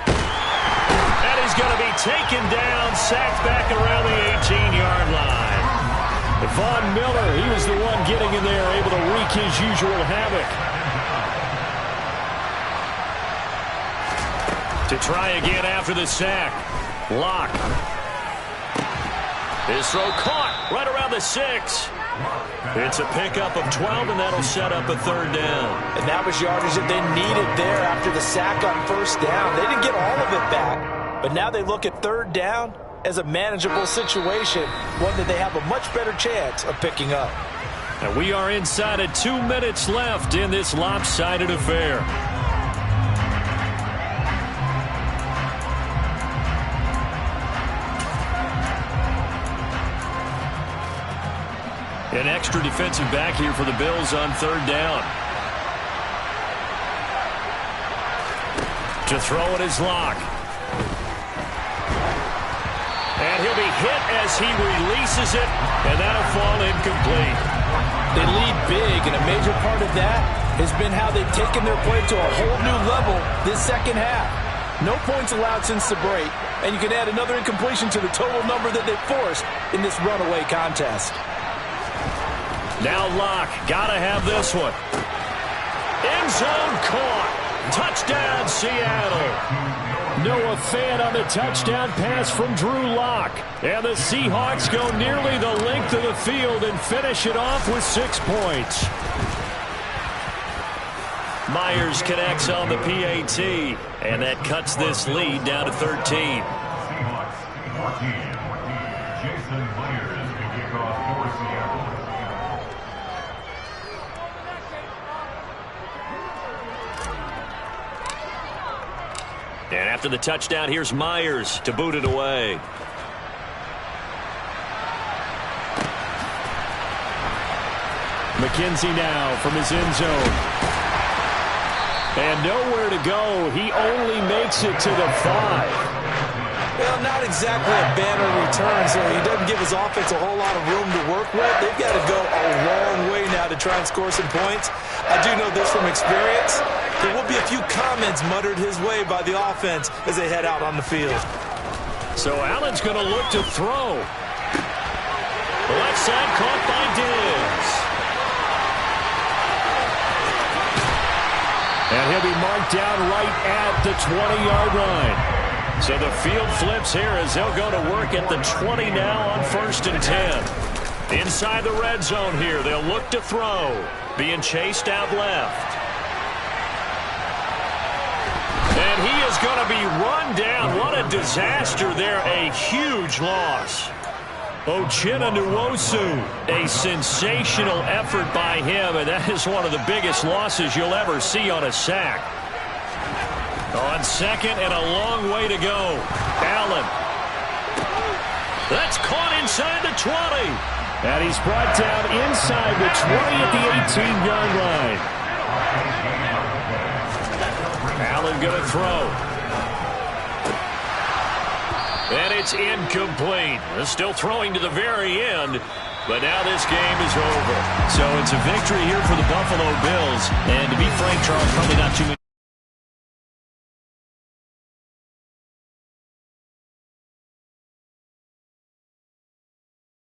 And he's going to be taken down, sacked back around the 18-yard line. Von Miller, he was the one getting in there, able to wreak his usual havoc. To try again after the sack. Locke. His throw caught right around the 6. It's a pickup of 12, and that'll set up a 3rd down. And that was yardage that they needed there after the sack on first down. They didn't get all of it back, but now they look at 3rd down as a manageable situation, one that they have a much better chance of picking up. And we are inside of 2 minutes left in this lopsided affair. An extra defensive back here for the Bills on 3rd down. To throw it is Locke. And he'll be hit as he releases it, and that'll fall incomplete. They lead big, and a major part of that has been how they've taken their play to a whole new level this second half. No points allowed since the break, and you can add another incompletion to the total number that they've forced in this runaway contest. Now Locke, gotta have this one. End zone caught. Touchdown, Seattle. Noah Fant on the touchdown pass from Drew Lock. And the Seahawks go nearly the length of the field and finish it off with 6 points. Myers connects on the PAT, and that cuts this lead down to 13. Seahawks 14. Jason Myers will kick off for Seattle. And after the touchdown, here's Myers to boot it away. McKenzie now from his end zone. And nowhere to go. He only makes it to the 5. Well, not exactly a banner return, so he doesn't give his offense a whole lot of room to work with. They've got to go a long way now to try and score some points. I do know this from experience. There will be a few comments muttered his way by the offense as they head out on the field. So Allen's going to look to throw. Left side caught by Diggs. And he'll be marked down right at the 20-yard line. So the field flips here as they'll go to work at the 20 now on 1st and 10. Inside the red zone here, they'll look to throw. Being chased out left. And he is going to be run down. What a disaster there. A huge loss. Uchenna Nwosu, a sensational effort by him, and that is one of the biggest losses you'll ever see on a sack. On second and a long way to go. Allen. That's caught inside the 20. And he's brought down inside the 20 at the 18-yard line. Allen going to throw. And it's incomplete. They're still throwing to the very end. But now this game is over. So it's a victory here for the Buffalo Bills. And to be frank, Charles, probably not too many.